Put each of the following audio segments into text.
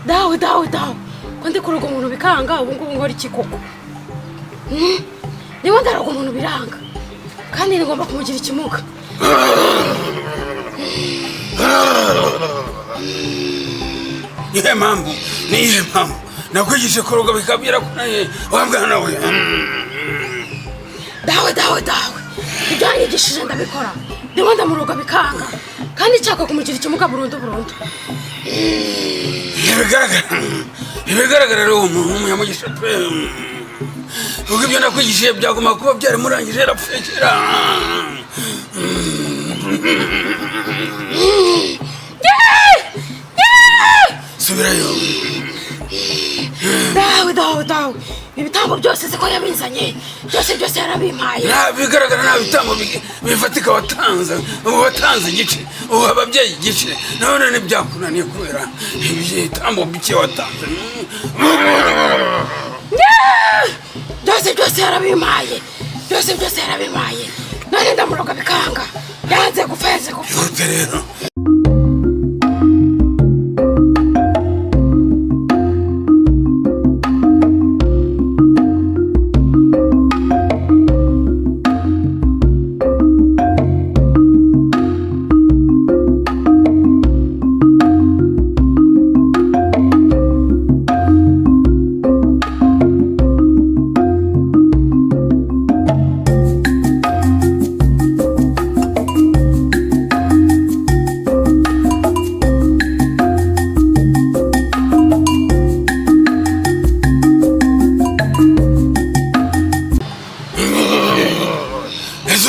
dawe ko ndi kuroga umuntu bikanga ubu ngubu nkora iki koko niba ndaroga umuntu biranga kandi ngomba kumugira ikimuga nihe mpamvu nakwigishe kuroga bikabwira kunaye wabwana we dawe ibyanyigishije ndabikora niba ndamuroga bikanga kandi nshaka kumugira ikimuga burundu ibigaragara rero umuntu w'umunyamugisha pe ubwo ibyo nakwigishije byagomba kuba byari murangije yarapfuye kera subirayo dawe ibitambo byose siko yabizanye byose yarabimpaye bigaragara nta bitambo bifatika watanze igice ubu ababyeyi igice none ntibyakunaniye kubera ibitambo bike watanze byose yarabimpaye none ndamuroga bikanga yanze gupfa ihute rero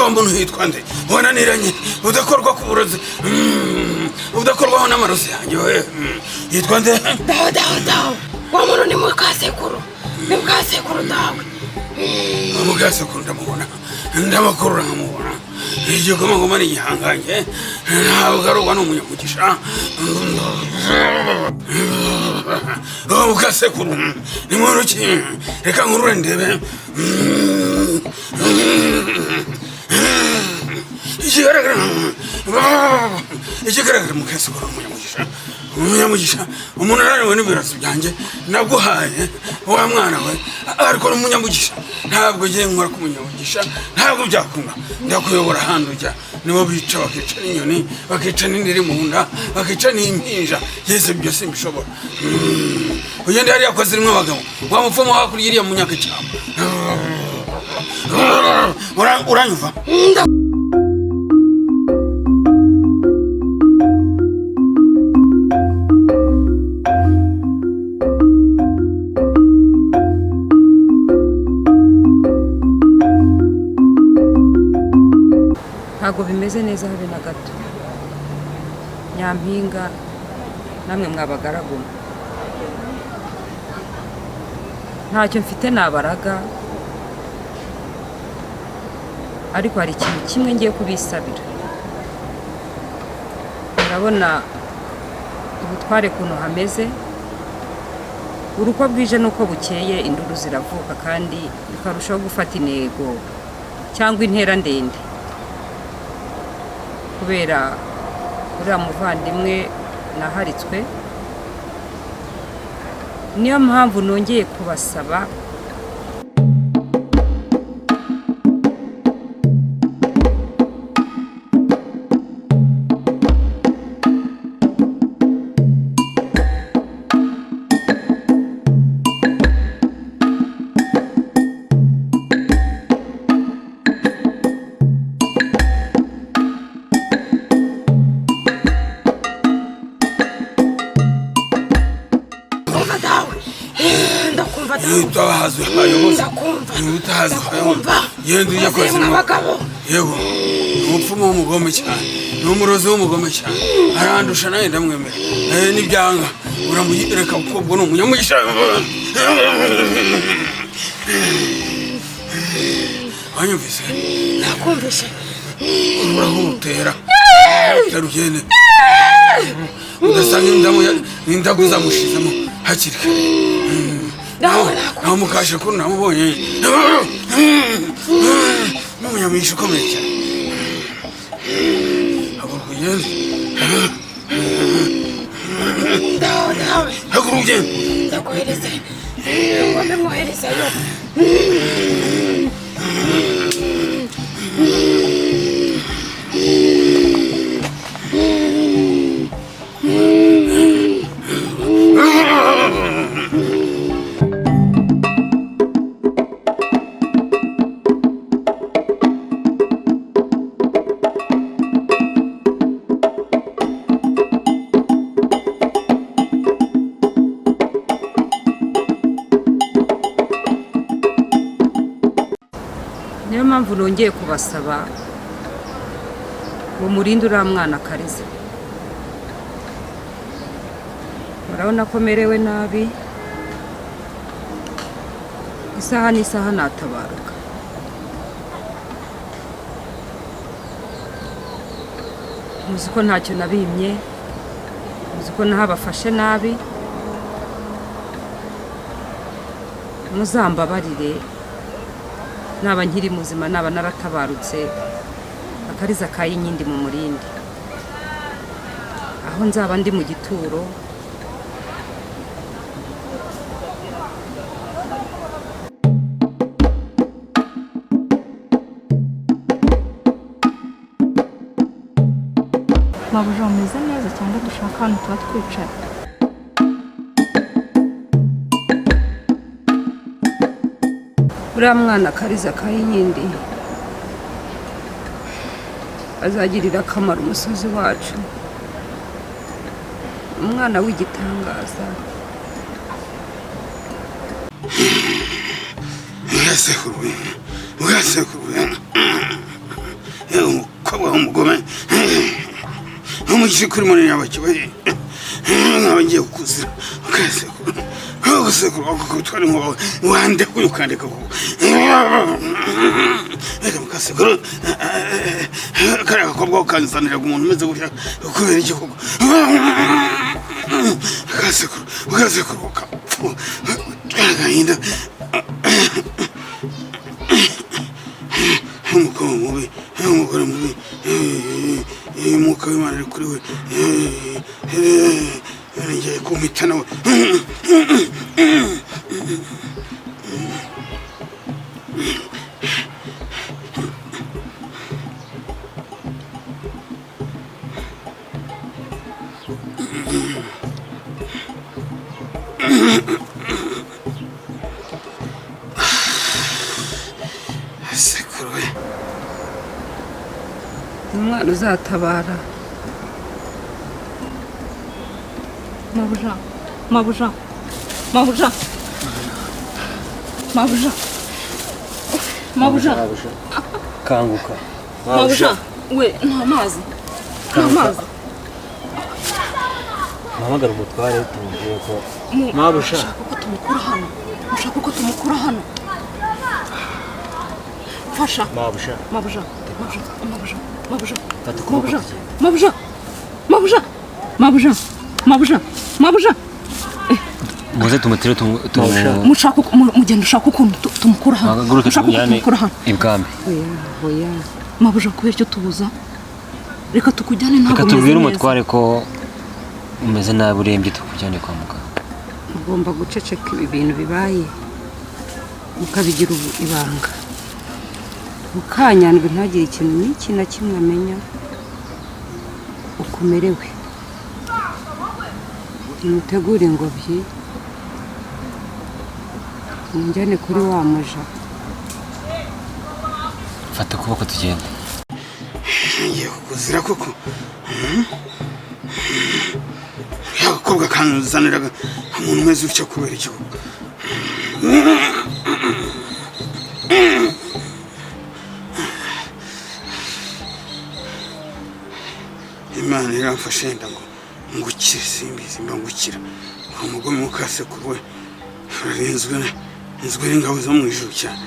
umuntu hitwa nde wananiranye udakorwa ku burozi udakorwaho n'amarozi yanjye we yitwa nde dawe wa muntu ni mukasekuru dawe mukasekuru ndamubona ndabakurura nkamubona igikomangoma ni igihangange ntabwo arogwa n'umunyamugisha mukasekuru ni muntu ki reka nkurure ndebe ikigaragara mukasekuru umunyamugisha umuntu ananiwe n'ibiraso byanjye naguhaye wa mwana we ariko n'umunyamugisha ntabwo ngiye nkora ku munyamugisha ntabwo byakunda ndakuyobora ahandi ujya nibo bica bakica n'inyoni bakica n'indiri mu nda bakica n'impinja yese byose mbishobora ugende hariya kwa zirimo abagabo wa mupfumu hakurya iriya mu nyakacyamba uranyumva ntabwo bimeze neza habe na gato nyampinga namwe mwabagaragu ntacyo mfite nabaraga ariko hari ikintu kimwe ngiye kubisabira urabona ubutware kuntu hameze uko bwije n'uko bukeye induru ziravuka kandi bikarushaho gufata intego cyangwa intera ndende kubera uriya muvandimwe naharitswe niyo mpamvu nongeye kubasaba utahazi hayoboza utahazi hayoboza yenda ujya kwa zirimo yego umupfumu w'umugome cyane n'umurozi w'umugome cyane arandusha nawe ndamwemera n'ibyanga uramureka kuko ubwo ni umunyamugisha wanyumvise nakumvise urahutera utera udasanga indagu zamushizemo hakiri kare naho mukashe kuri namubonye n'umunyamisha ukomeye cyane haguruka ugende ugenda ndakohereze ngombe mwoherezeyo niyo mpamvu nongeye kubasaba ngo murinde uriya mwana Kariza. Murabona ko merewe nabi, isaha n'isaha natabaruka. Muzi ko ntacyo nabimye, muzi ko nahabafashe nabi, muzambabarire. Naba nkiri muzima, naba naratabarutse, Akariza kayinyindi mu murindi. Aho nzaba ndi mu gituro, mabuja umeze neza cyangwa dushaka ahantu tuba twicara? uriya mwana Kariza kayinyindi azagirira akamaro umusozi wacu. Umwana w'igitangaza. ugasekuru umukobwa w'umugome umugisha kuri munini y'abakibaye nkaba ngiye kukuzira ugasekuru wakutwara inkuba wande kuyukandika reka mukasekuru kariya gakobwa ukanzaniraga umuntu umeze gutya kubera iki koko ugasekuru ukapfu agahinda umugore mubi umwuka w'Imana ari kuri we ngiye kumita nawe umwana uzatabara. Mabuja, mabuja, mabuja, mabuja, mabuja, kanguka. mabuja, we nta mazi, nta mazi. Muhamagara umutware tumubwiye ko mabuja Ushaka ko tumukura hano, ushaka ko tumukura hano. Fasha. mabuja Mabuja, mabuja, mabuja, mabuja, fata ukuboko mabuja, tugende. mabuja, mabuja, mabuja, mabuja, mabuja. muze tumutire Mushaka mugenda ushaka ukuntu tumukura hano. Ushaka ukuntu tumukura hano. ibwami. Oya. Mabuja kubera icyo tubuza. Reka tukujyane ntabwo reka tubwire umutware ko umeze nabi urembye tukujyane kwa muganga. Ugomba guceceka ibi bintu bibaye, mukabigira ibanga. Mukanyandwe ntagire ikintu n'iki na kimwe amenya ukumerewe. Mutegure ingobyi munjyane kuri wa muja. fata ukuboko tugende. ngiye kukuzira koko yakobwa kanzaniraga umuntu umeze utyo kubera iki koko Imana iramfashe yenda ngo ngukire simbizi mba ngukira umugome mukasekuru we arinzwe n'ingabo zo mu ijuru cyane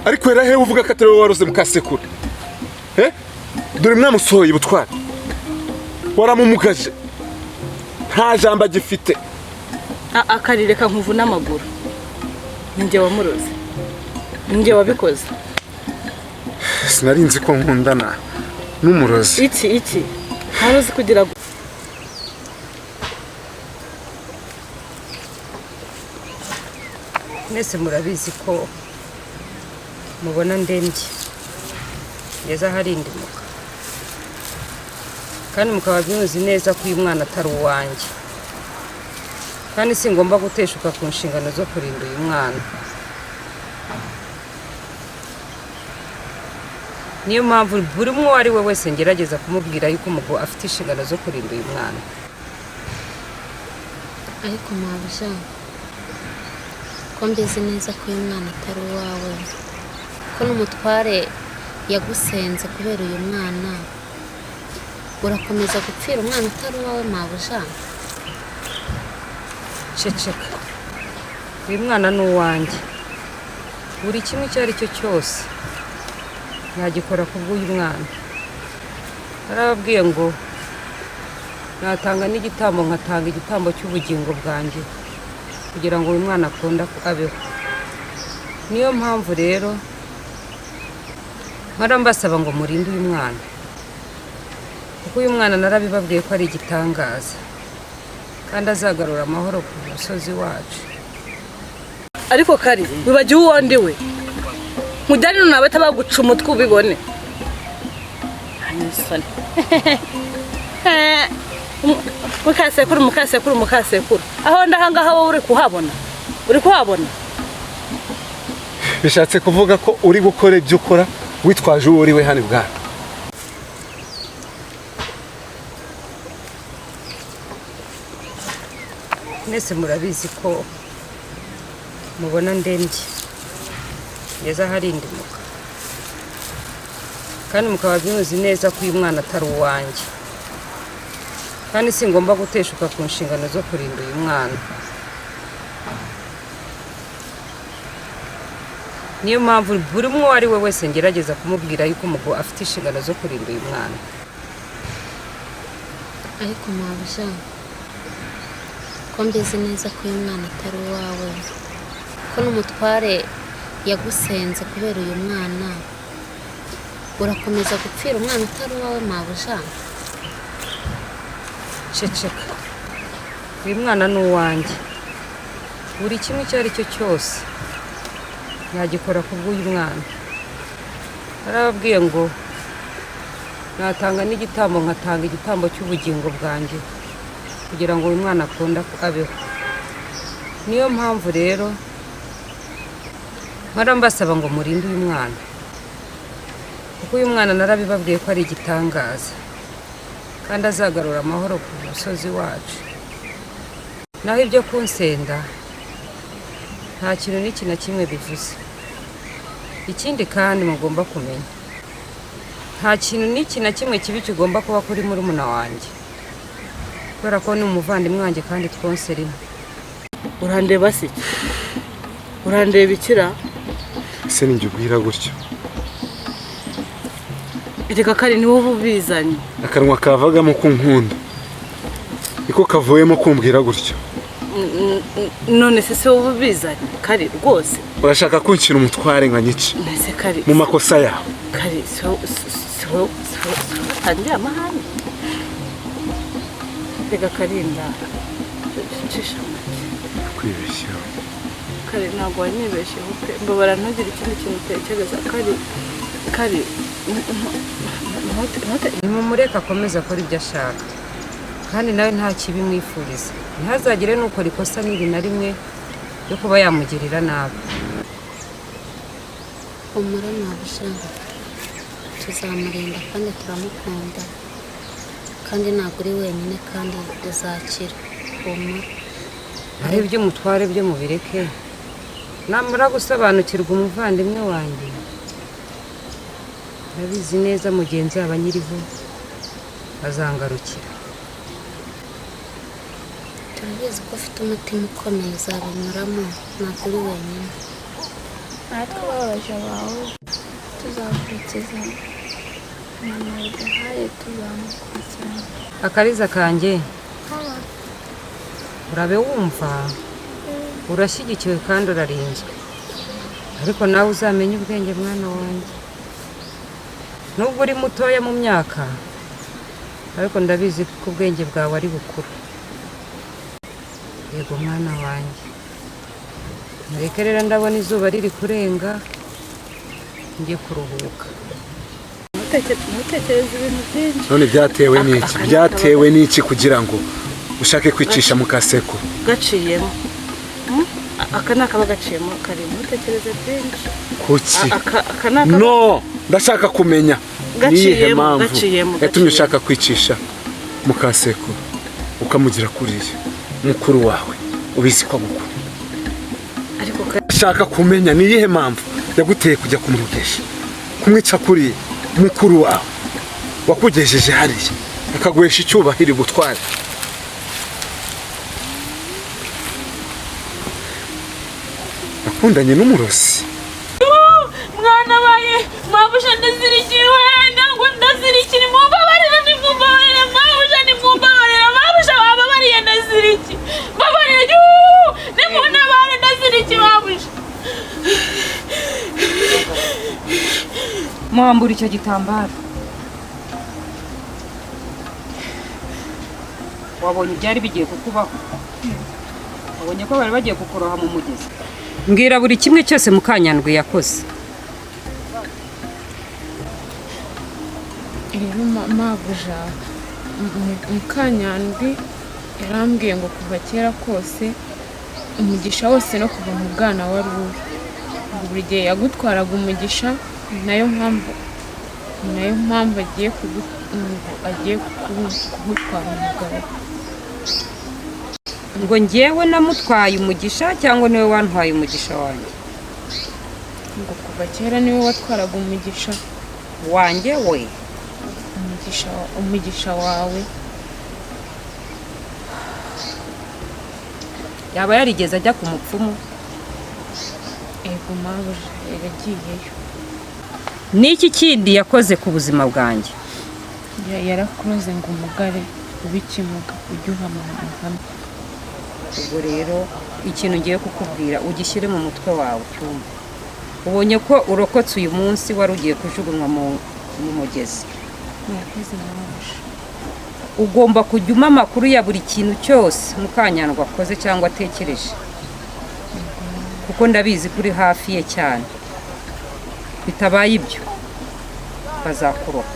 ariko era he uvuga ko atari wowe waroze mukasekura dore mwamusohoye ubutwari waramumugaje nta jambo agifite akarireka nkuvu n'amaguru ninjye wamuroze ninjye wabikoze sinarinzi ko nkundana n'umurozi iki ntaruzi kugira ngo mwese murabizi ko mubona ndembye ngeze ahari indimuka kandi mukaba muzi neza ko uyu mwana atari uwanjye kandi singomba guteshuka ku nshingano zo kurinda uyu mwana. Niyo mpamvu buri umwe ari we wese ngerageza kumubwira yuko umugabo afite inshingano zo kurinda uyu mwana. Ariko mabuja ko mbizi neza ko uyu mwana atari uwawe, ko n'umutware yagusenze kubera uyu mwana, urakomeza gupfira umwana utari uwawe mabuja? Ceceka, uyu mwana ni uwanjye, buri kimwe icyo ari cyo cyose nagikora kubw'uyu mwana. Narababwiye ngo natanga n'igitambo, nkatanga igitambo cy'ubugingo bwanjye kugira ngo uyu mwana akunda abeho. Niyo mpamvu rero mbasaba ngo murinde uyu mwana, kuko uyu mwana narabibabwiye ko ari igitangaza kandi azagarura amahoro ku musozi wacu. Ariko kari wibagiwe uwo ndi we, mujyane nawe tabaguca umutwe ubibone. Hanyisone mukasekuru aho ndahangaha wowe uri kuhabona? Bishatse kuvuga ko uri gukora ibyo ukora witwaje uwo uri we hano bwana. Mwese murabizi ko mubona ndembye ngeze ahari indimuka kandi mukaba muzi neza ko uyu mwana atari uwanjye kandi singomba guteshuka ku nshingano zo kurinda uyu mwana. Niyo mpamvu buri umwe ari we wese ngerageza kumubwira yuko umugabo afite inshingano zo kurinda uyu mwana. Ariko mabuja ko mbizi neza ko uyu mwana atari uwawe, ko n'umutware yagusenze kubera uyu mwana, urakomeza gupfira umwana utari uwawe mabuja? Ceceka, uyu mwana ni uwanjye, buri kimwe icyo ari cyo cyose nagikora kubw'uyu mwana. Narababwiye ngo natanga n'igitambo, nkatanga igitambo cy'ubugingo bwanjye kugira ngo uyu mwana akunda abeho. Niyo mpamvu rero mbasaba ngo murinde uyu mwana, kuko uyu mwana narabibabwiye ko ari igitangaza kandi azagarura amahoro ku musozi wacu. Naho ibyo kunsenda nta kintu n'iki na kimwe bivuze. Ikindi kandi mugomba kumenya, nta kintu n'iki na kimwe kibi kigomba kuba kuri murumuna wanjye, kubera ko ni umuvandimwe wanjye kandi twonse rimwe. Urandeba se? Urandeba ikira? Se ninjye ubwira gutyo? Reka kari ni wowe ubizanye. Akanwa kavagamo ko nkunda niko kavuyemo kumbwira gutyo. None se wowe ubizanye kari rwose? Urashaka kunshyira umutware nka nyiki nese kari mu makosa yawe? Kari so tangira mahane. Reka karinda cisha kwibeshya. Kari ntabwo wanyibeshye upe mbabara ntugire ikindi kintu utekereza. Kari nimumureka akomeza akora ibyo ashaka kandi nawe nta kibi mwifuriza. Ntihazagire n'ukora ikosa n'iri na rimwe yo kuba yamugirira nabi. Umura mabuja tuzamurinda kandi turamukunda, kandi ntabwo uri wenyine kandi uzakira. Umura ari iby'umutware byo mubireke, namara gusobanukirwa umuvandimwe wanjye ndabizi neza mugenzi aba nyiriho azangarukira. turabizi ko ufite umutima ukomeye, uzabinyuramo, ntabwo uri wenyine. natwe ababaja bawe tuzakurikiza inama yaduhaye tuzamukurikirana. Akariza kanjye urabe wumva urashyigikiwe kandi urarinzwe, ariko nawe uzamenye ubwenge mwana wanjye. Nubwo uri mutoya mu myaka ariko ndabizi ko ubwenge bwawe ari bukuru. Yego mwana wanjye, mureke rero ndabona izuba riri kurenga njye kuruhuka. Ntutekereze ibintu byinshi. None byatewe n'iki kugira ngo ushake kwicisha mu kaseko gaciyemo aka nakaba gaciyemo kari ntutekereze byinshi. kuki aka nakaba no ndashaka kumenya niyihe mpamvu gaciyemo yatumye ushaka kwicisha mu kaseko ukamugira kuriya mukuru wawe ubizi ko mukuru. ariko ndashaka kumenya niyihe mpamvu yaguteye kujya kumurugesha kumwica kuriya mukuru wawe wakugejeje hariya akaguhesha icyubahiro gutwara. Nakundanye n'umurozi. Mwana waye mabusha ndazirikiwe ndango ndazirikiri mumbabarira nimumbabarira mabusha nimumbabarira mabusha bababariye ndaziriki babarira nimuna bare ndaziriki mabusha. Mwambura icyo gitambaro. Wabonye byari bigiye kukubaho? Wabonye ko bari bagiye kukuroha mu mugezi? Mbwira buri kimwe cyose Mukanyandwi yakoze. Rero mabuja Mukanyandwi yarambwiye ngo kuva kera kose umugisha wose no kuva mu bwana wari uri. Buri gihe yagutwaraga umugisha, nayo mpamvu agiye kugutwara umugabo. Ngo njyewe namutwaye umugisha cyangwa niwe wantwaye umugisha wanjye? Ngo kuva kera niwe watwaraga umugisha wanjye we. Umugisha wawe. Yaba yarigeze ajya ku mupfumu? Ego mabuja yaragiyeyo. Niki kindi yakoze ku buzima bwanjye? Yarakuroze ngo umugare ubikimuga ujye uhamahama. Ubwo rero ikintu ngiye kukubwira ugishyire mu mutwe wawe cyumva. Ubonye ko urokotse uyu munsi wari ugiye kujugunywa mu mugezi. Murakoze mabuja. Ugomba kujya umpa amakuru ya buri kintu cyose Mukanyandwi akoze cyangwa atekereje, kuko ndabizi kuri hafi ye cyane. Bitabaye ibyo bazakuroha.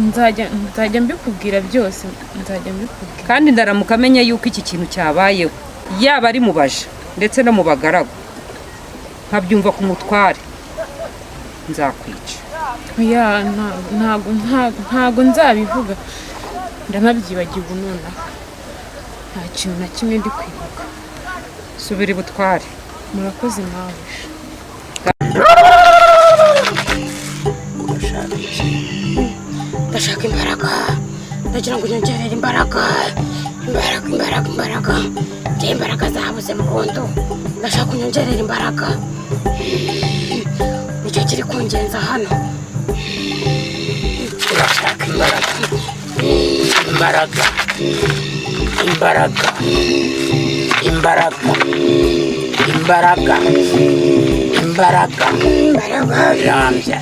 Nzajya mbikubwira byose, nzajya mbikubwira. Kandi ndaramuka amenye yuko iki kintu cyabayeho, yaba ari mu baja ndetse no mu bagaragu, nkabyumva ku mutware, nzakwica. Ntago nzabivuga, ndanabyibagiwe nonaha. Nta kintu na kimwe ndi kwibuka. Subira ibutware. Murakoze mabuja. Ndashaka imbaraga, ndagira ngo nyongerere imbaraga. Njye imbaraga zabuze mugondo, ndashaka kunyongerera imbaraga. Nicyo kiri kungenza hano. Urashaka imbaraga. Rambya.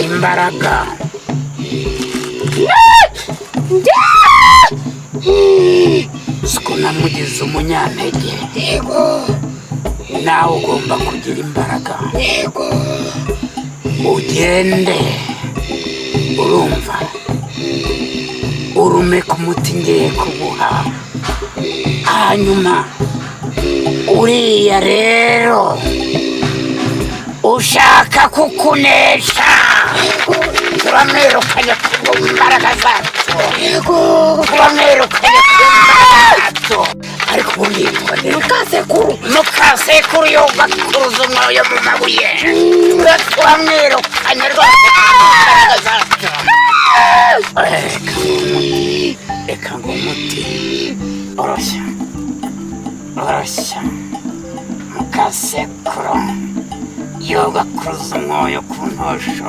Imbaraga. Siko namugize umunyantege. Yego. Nawe ugomba kugira imbaraga. Yego. Ugende. Urumva? Urume ku muti ngiye kubuha. Hanyuma uriya rero ushaka kukunesha, turamwirukanye ku mbaraga zacu. Turamwirukanye ku mbaraga zacu. Ariko ubundi mukasekuru yogakuruza umwoyo mu mabuye turamwirukanye rwose reka ngo umuti oroshya mukasekuru yogakuruza umwoyo ku ntosho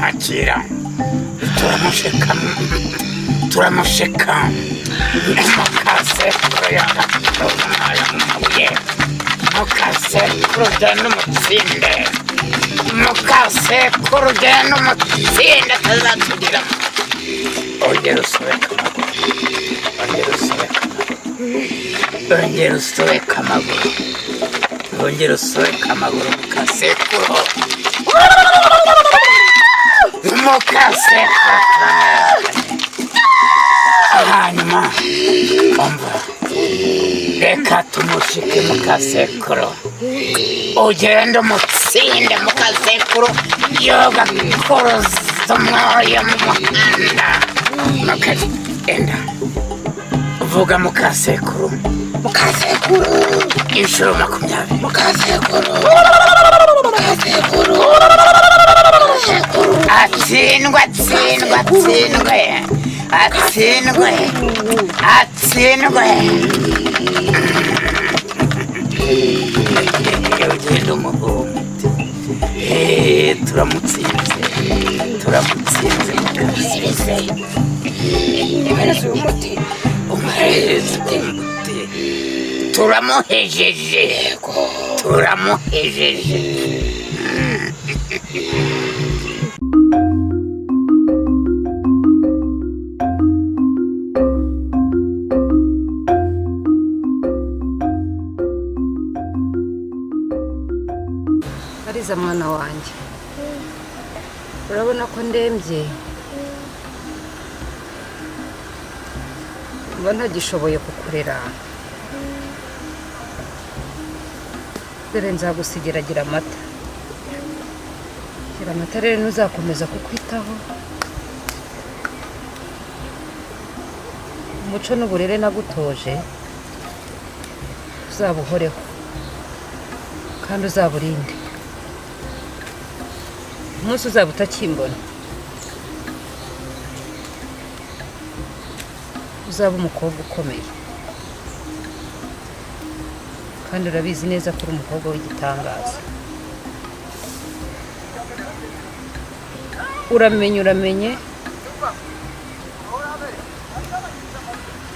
akira turamusheka mukasekuru yogakuruza umwoyo mu mabuye mukasekuru genda umutsinde mukasekuru genda umutsinde atazatugiramo ongera usobeka amaguru mukasekuru hanyuma umva reka tumushike mukasekuru ugenda umutsinde mukasekuru yogakuruza umwoyo mu muhanda enda vuga mukasekuru inshuro 20 mukasekuru atsindwe ugenda umuhumbi turamutsinze mukasirize umuhereze umuti turamuhejeje Ariza mwana wanjye urabona ko ndembye mba ntagishoboye kukurera dore nzagusigira gira amata rero ntuzakomeza kukwitaho umuco n'uburere nagutoje uzabuhoreho kandi uzaburinde umunsi uzaba utakimbona uzaba umukobwa ukomeye kandi urabizi neza ko uri umukobwa w'igitangaza uramenye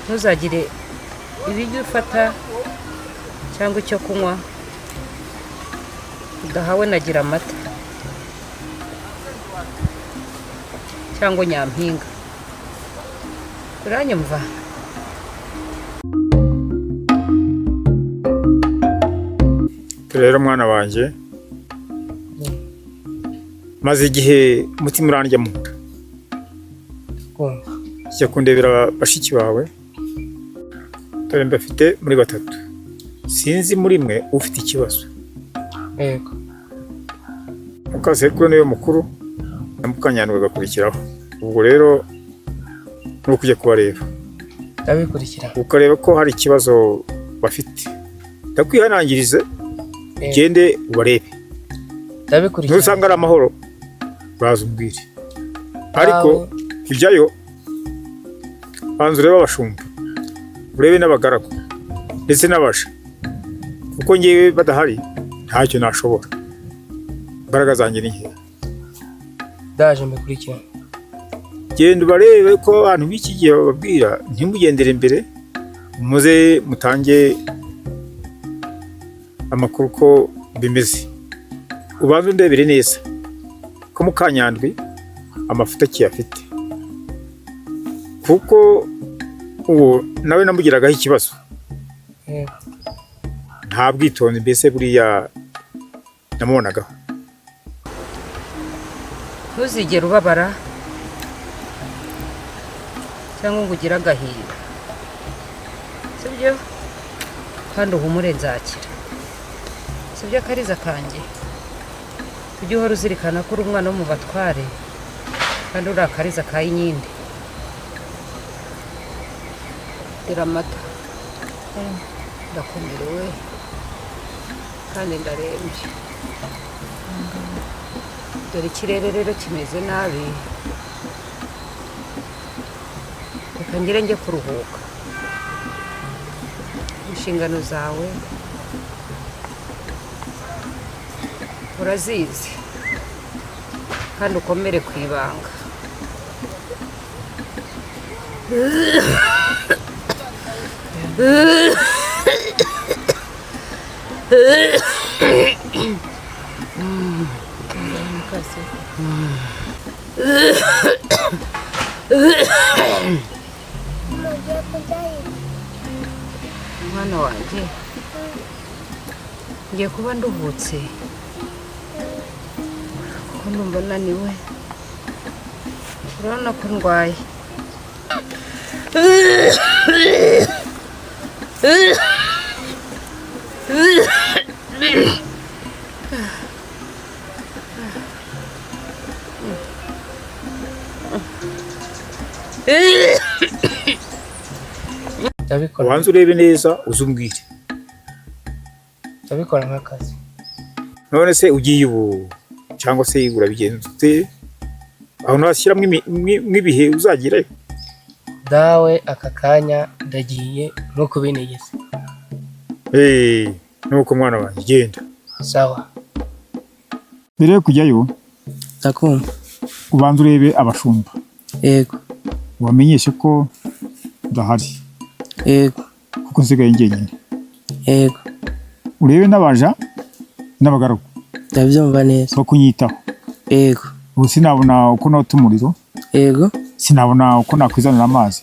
ntuzagire ibiryo ufata cyangwa icyo kunywa udahawe nagira amata cyangwa nyampinga uranyumva rero mwana wanjye maze igihe umutima urandya mu nda jya kundebera bashiki bawe dore mbafite muri 3 sinzi muri mwe ufite ikibazo yego mukasekuru niwe mukuru na mukanyandwa gakurikiraho ubwo rero nukujya kubareba ndabikurikira ukareba ko hari ikibazo bafite ndakwihanangirize gende ubarebe ndabikurikira nusanga ari amahoro baza umbwire ariko ujyayo banza urebe abashumba urebe n'abagaragu ndetse n'abasha kuko ngewe badahari ntacyo nashobora imbaraga zanjye ni nke ndaje mbikurikira genda ubarebe ko abantu b'iki gihe bababwira ntimugendere imbere muze mutange amakuru ko bimeze ubanza undebere neza ko mukanyandwi amafuta kiyafite kuko uwo nawe namugiragaho ikibazo nta bwitonzi mbese buriya namubonagaho ntuzigere ubabara cyangwa ngo ugire agahinda sibyo kandi uhumure nzakira sibyo akariza kanjye ujye uhora uzirikana ko uri umwana wo mu batware kandi uri akariza ka Inyinde dira amata ndakomerewe kandi ndarembye dore ikirere rero kimeze nabi reka ngire njye kuruhuka inshingano zawe urazizi kandi ukomere ku ibanga mwana wanjye ngiye kuba nduhutse kuko ndumva naniwe urabona ko ndwaye ubanza urebe neza uze umbwire ndabikora nk'akazi. none se ugiye ubu cyangwa se urabigenza ute aho ntashyiramo nk'ibihe uzagirayo dawe aka kanya ndagiye no kubinegeza. nuko mwana wanjye genda sawa. mbere yo kujyayo ndakumva. ubanza urebe abashumba yego wamenyeshe ko ndahari yego kuko nsigaye njyenyine yego urebe n'abaja n'abagaragu ndabyumva neza bo kunyitaho yego ubu sinabona uko nota umuriro yego sinabona uko nakwizanira amazi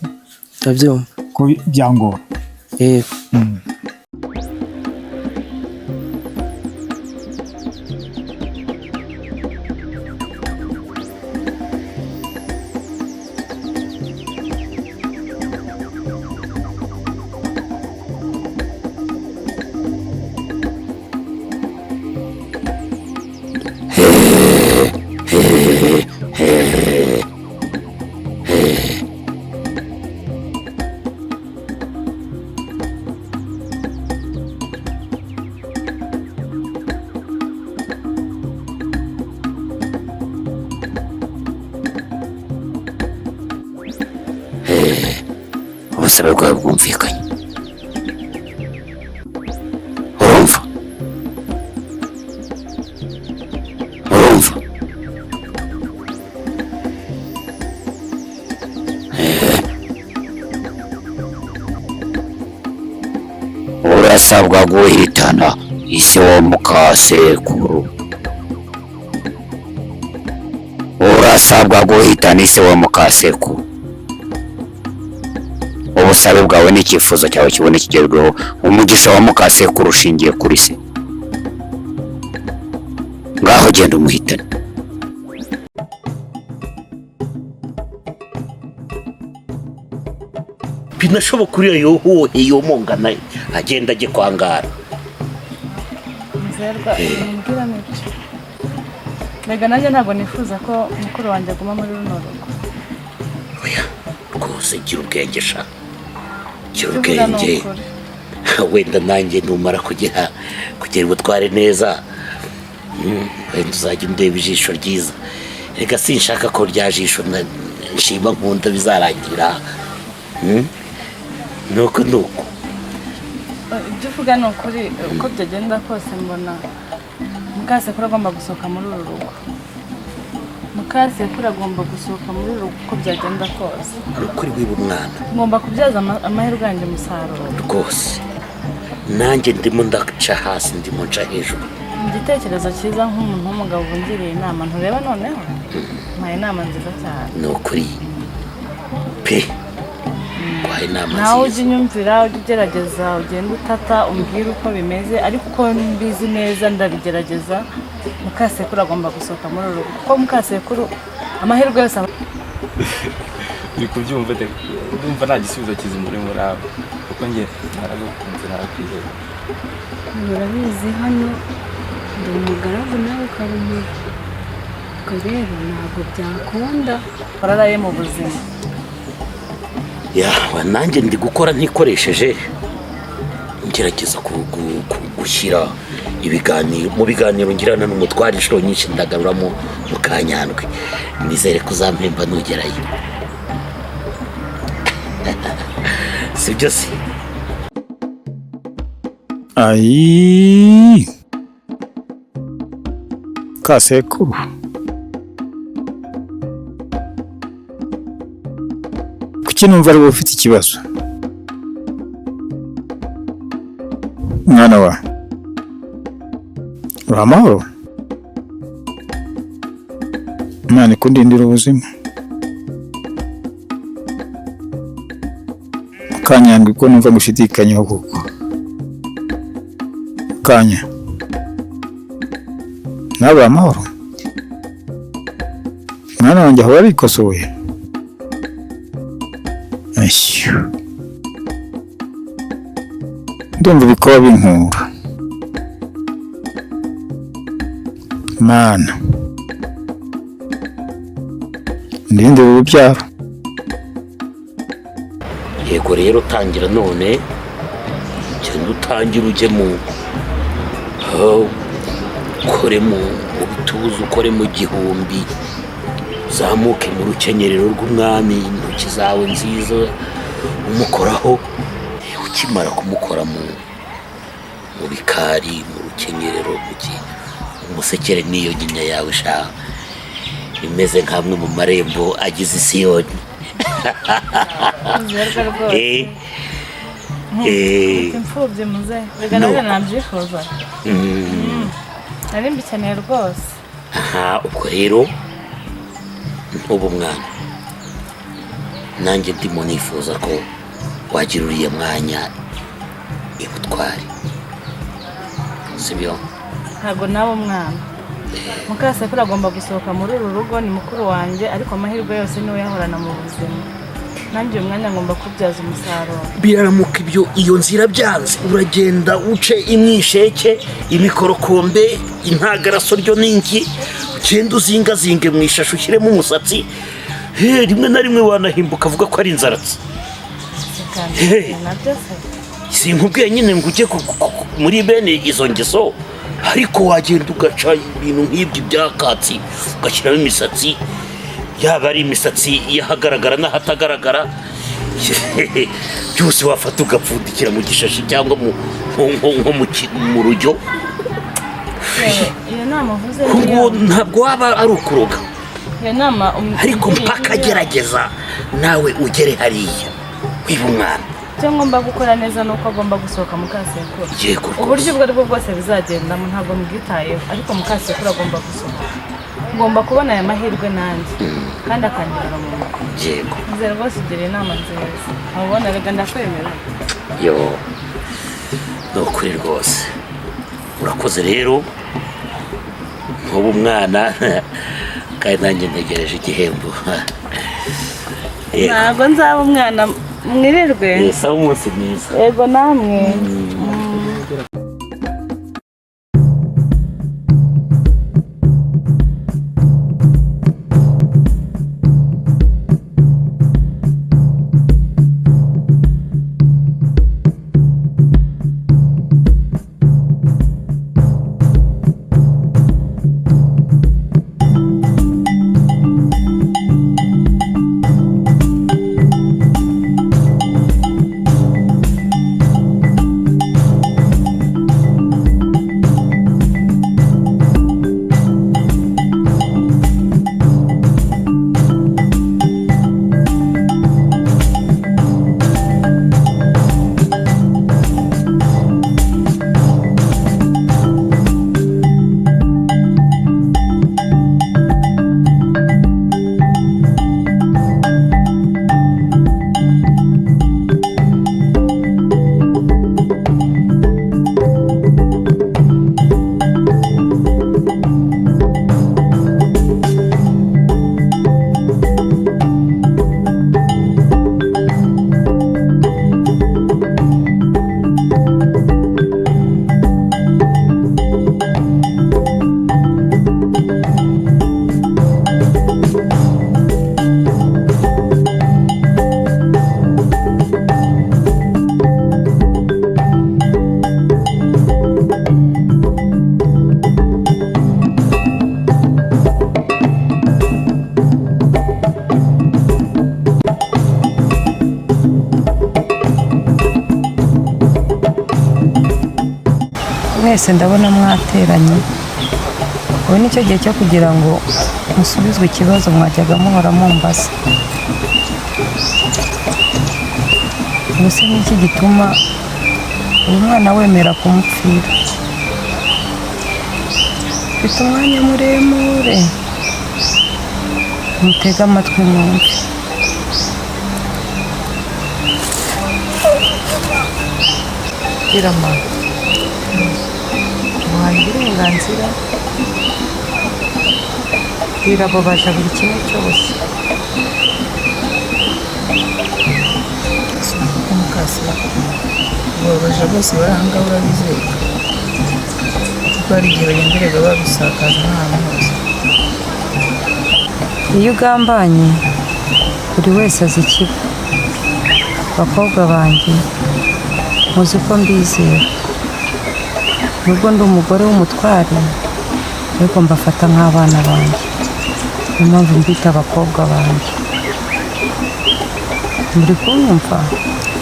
ndabyumva ko byangora yego ubusabe bwawe bwumvikanye urumva urasabwa guhitana ise wo mukasekuru urasabwa guhitana ise wo mukasekuru ubusabe bwawe n'icyifuzo cyawe kibone kigerweho umugisha wa mukasekuru ushingiye kuri se ngaho genda umuhitane binashoboka uriya yohohe yomongana agenda ajye kwangara nzerwa mbwira n'iki mbega nanjye ntabwo nifuza ko mukuru wanjye aguma muri runo rugo oya rwose gira ubwenge sha gira ubwenge wenda nanjye numara kugera ubutware neza wenda uzajya undeba ijisho ryiza reka sinshaka ko rya jisho nshima nkunda bizarangira nuko ibyo uvuga ni ukuri uko byagenda kose mbona mukasekuru agomba gusohoka muri uru rugo mukasekuru agomba gusohoka muri uru rugo uko byagenda kose ari ukuri wiba umwana ngomba kubyaza amahirwe yanjye umusaruro rwose nanjye ndimo ndaca hasi ndimo nca hejuru igitekerezo cyiza nk'umuntu w'umugabo wungiriye inama ntureba noneho mpaye inama nziza cyane ni ukuri pe guhaye inama nziza nawe ujya unyumvira ujya ugerageza ugenda utata umbwire uko bimeze ariko uko mbizi neza ndabigerageza mukasekuru agomba gusohoka muri uru rugo kuko mukasekuru amahirwe yose uri kubyumva ndumva nta gisubizo kiza muri murabo kuko njye naragukunze narakwizera urabizi hano ndi umugaragu nawe ukaba umuntu ubwo rero ntabwo byakunda wararaye mu buzima yawe nanjye ndi gukora ntikoresheje ngerageza gushyira ibiganiro mu biganiro ngirana n'umutware inshuro nyinshi ndagaruramo mu Kanyandwi. Nizere ko uzampemba nugerayo. Sibyo se? Ayi Kasekuru, kuki numva ari wowe ufite ikibazo? Mwana wa uri amahoro? Imana ikundindira ubuzima. Kanyandwi ko numva ngushidikanyaho koko. Kanya nawe amahoro? Mwana wanjye aho warikosoye? Ashyo ndumva ibikoba binkura. Mana ndinde urubyaro. Yego rero tangira none, cyangwa utangira ujye ukore mu bituza, ukore mu gihumbi, uzamuke mu rukenyerero rw'umwami, intoki zawe nziza umukoraho. Ukimara kumukora mu bikari, mu rukenyerero, umusekere n'iyo nyinya yawe sha imeze nk'amwe mu marembo agize Isiyoni. Imfubyi muze bigaragara nabyifuza. Nari mbikeneye rwose. Aha, ubwo rero ntubu mwana, nanjye ndimo nifuza ko wagira uriya mwanya ibutware, sibyo? Ntabwo nawe umwana. Mukasekuru agomba gusohoka muri uru rugo, ni mukuru wanjye, ariko amahirwe yose niwe yahorana mu buzima. Nanjye uyu mwanya ngomba kubyaza umusaruro. Biraramuka ibyo iyo nzira byanze, uragenda uce imyisheke, imikorokombe, intagaraso ryo n'ingi, ugenda uzingazinge mu ishasho ushyiremo umusatsi. Rimwe na rimwe wanahimbuka avuga ko ari inzaratsi. Sinkubwiye nyine ngo ujye muri bene izo ngeso, ariko wagenda ugaca ibintu nk'ibyo byakatsi, ugashyiramo imisatsi, yaba ari imisatsi yahagaragara n'ahatagaragara, byose wafata ugapfundikira mu gishashi cyangwa mu rujyo. Iyo nama uvuze ntabwo waba ari ukuroga, iyo nama ariko mpaka gerageza nawe ugere hariya wiba umwana. icyo ngomba gukora neza ni uko agomba gusohoka Mukasekuru. Yego, uburyo ubwo aribwo bwose bizagendamo ntabwo mubwitayeho, ariko Mukasekuru agomba gusohoka. Ngomba kubona aya mahirwe nanjye kandi akangirira mu rugo. Yego, nzere rwose ugira inama nziza. Abona rega ndakwemera. yo ni ukuri rwose, urakoze rero ntubu umwana, kandi nanjye ntegereje igihembo. Ntabwo nzaba umwana. Mwirirwe. Sawa, umunsi mwiza. Yego namwe. mwese ndabona mwateranye ubu nicyo gihe cyo kugira ngo musubizwe ikibazo mwajyaga muhora mumbaza gusa n'iki gituma uyu mwana wemera kumupfira mfite umwanya muremure mutega amatwi mwumve irama muhaye uburenganzira birababaje buri kimwe cyose umukasi bababaje bose barahanga urabizeye kuko hari igihe bagenderega babisakaza n'ahantu hose iyo ugambanye buri wese azi ikibi bakobwa banjye muzi ko mbizera nubwo ndi umugore w'umutware ariko mbafata nk'abana banjye niyo mpamvu mbita abakobwa banjye muri kumva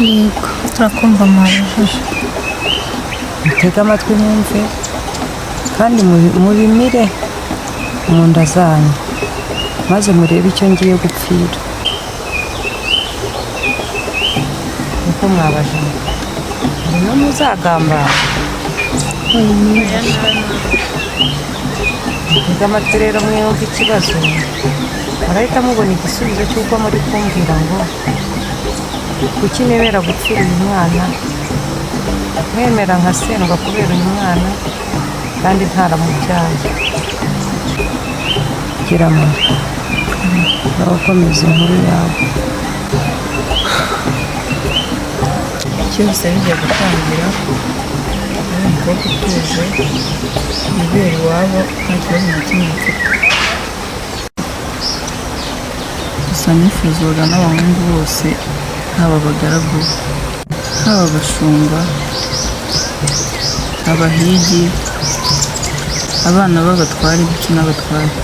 yego turakumva mwabajeje mutege amatwi mwumve kandi mubimire mu nda zanyu maze murebe icyo ngiye gupfira niko mwabaje niyo muzagamba mutege amatwi rero mwumve ikibazo murahita mubona igisubizo cy'uko muri kumbwira ngo kuki nemera gupfira uyu mwana mwemera nkasendwa kubera uyu mwana kandi ntaramubyaye gira amara nabakomeza inkuru yawe cyose bigiye gutangira ari umukobwa utuje yibera iwabo nta kibazo na kimwe afite gusa nifuzaga n'abahungu bose haba abagaragu haba abashumba abahigi abana b'abatware ndetse n'abatware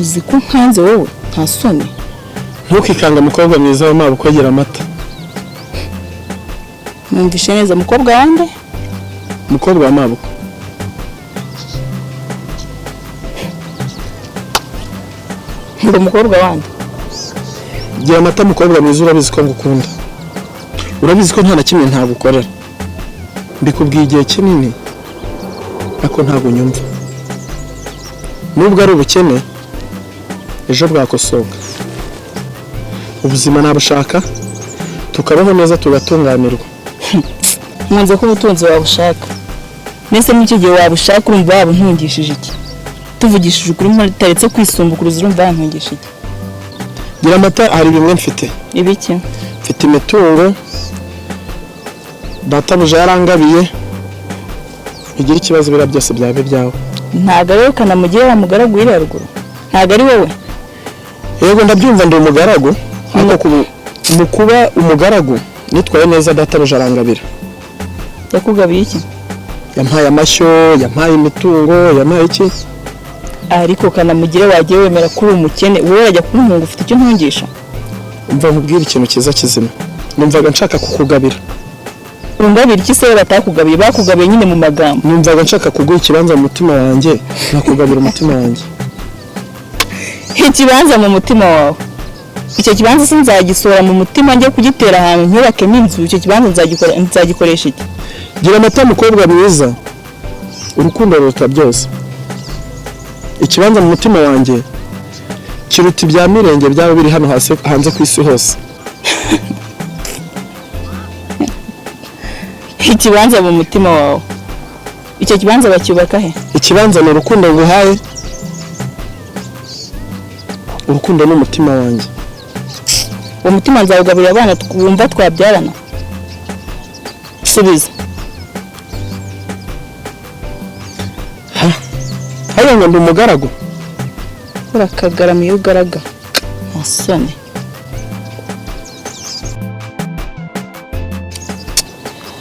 uzi ko nkanze wowe nta soni ntukikanga mukobwa mwiza w'amabo kwegera amata numvishe neza mukobwa wande mukobwa w'amabo ngo mukobwa wande gira amata mukobwa mwiza urabizi ko ngukunda urabizi ko nta na kimwe ntagukorera mbikubwiye igihe kinini ariko ntabwo nyumva nubwo ari ubukene ejo bwakosoka ubuzima nabushaka tukabaho neza tugatunganirwa nkunze ko ubutunzi wabushaka mbese n'icyo gihe wabushaka urumva waba untungishije iki tuvugishije ukuri ntaretse kwisumbukuruza urumva wantungishije iki gira amata hari bimwe mfite ibiki mfite imitungo databuja yarangabiye ntigira ikibazo bira byose byawe byawe ntago rero kanamugire wa mugaragu iri haruguru ntago ari wowe yego ndabyumva ndi umugaragu ariko mu kuba umugaragu nitwaye neza databuja arangabira yakugabiye iki yampaye amashyo yampaye imitungo yampaye iki ariko kanamugire wagiye wemera kuri umukene wowe urajya kumuhunga ufite icyo ntungisha umva nkubwira ikintu cyiza kizima numvaga nshaka kukugabira ungabira iki se batakugabiye bakugabiye nyine mu magambo numvaga nshaka kuguha ikibanza mu mutima wanjye nakugabira umutima wanjye ikibanza mu mutima wawe icyo kibanza sinzagisora mu mutima njye kugitera ahantu ntubakemo inzu icyo kibanza nzagikoresha iki gira amata mukobwa mwiza urukundo ruruta byose ikibanza mu mutima wanjye kiruta ibya mirenge byaba biri hano hanze ku isi hose ikibanza mu mutima wawe icyo kibanza bacyubaka he ikibanza ni urukundo nguhaye urukundo n'umutima wanjye uwo mutima nzawugaburira abana twumva twabyarana. Subiza. Hariya ngo ndi umugaragu. Urakagaramiye ugaraga. Asone.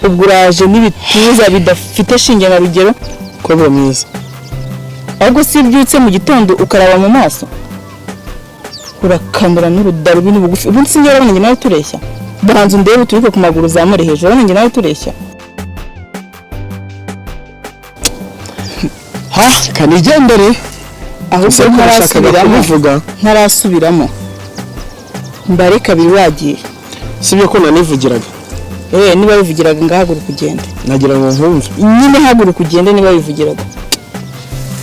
Ubwo uraje n'ibituza bidafite shinge na rugero. Kobwa mwiza. Ahubwo si byutse mu gitondo ukaraba mu maso. Urakamera n'urudarubi n'ubugufi. Ubundi sinjye urabona nawe tureshya. Bahanze ndebe turike ku maguru zamure hejuru urabona nawe tureshya. Kanigendere. Ahubwo ntarasubiramo. Mbare kabiri wagiye. Sibyo ko nanivugiraga. Niba wivugiraga ngahaguruka ugende. Nagira ngo nkumve. Nyine haguruka ugende niba wivugiraga.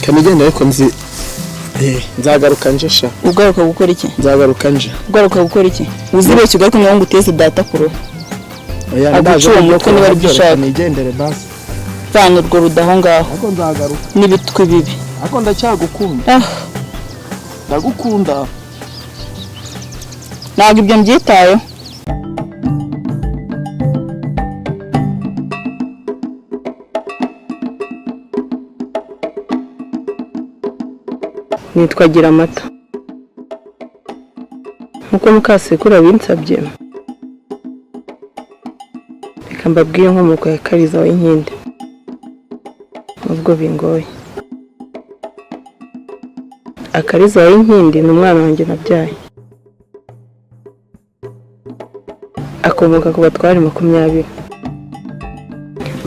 Kanigenda ariko nzagaruka nje sha. Ugaruka gukora iki? Nzagaruka nje. Ugaruka gukora iki? Uzibeshye ugaruka ngo nguteze data kuro. Oya ndaje nuko niba ari bishaka. Nigendere basi. Vana urwo rudaho ngaho. Ako nzagaruka. Nibitwe bibi. Ako ndacyagukunda. Ndagukunda. Ntabwo ibyo mbyitayeho. Nitwagira amata. Nkuko mukasekuru abinsabye. Reka mbabwiye inkomoko ya Kariza w'inkindi. Ubwo bingoye. Akariza w'inkindi ni umwana wanjye nabyaye. Akomoka ku batwari 20.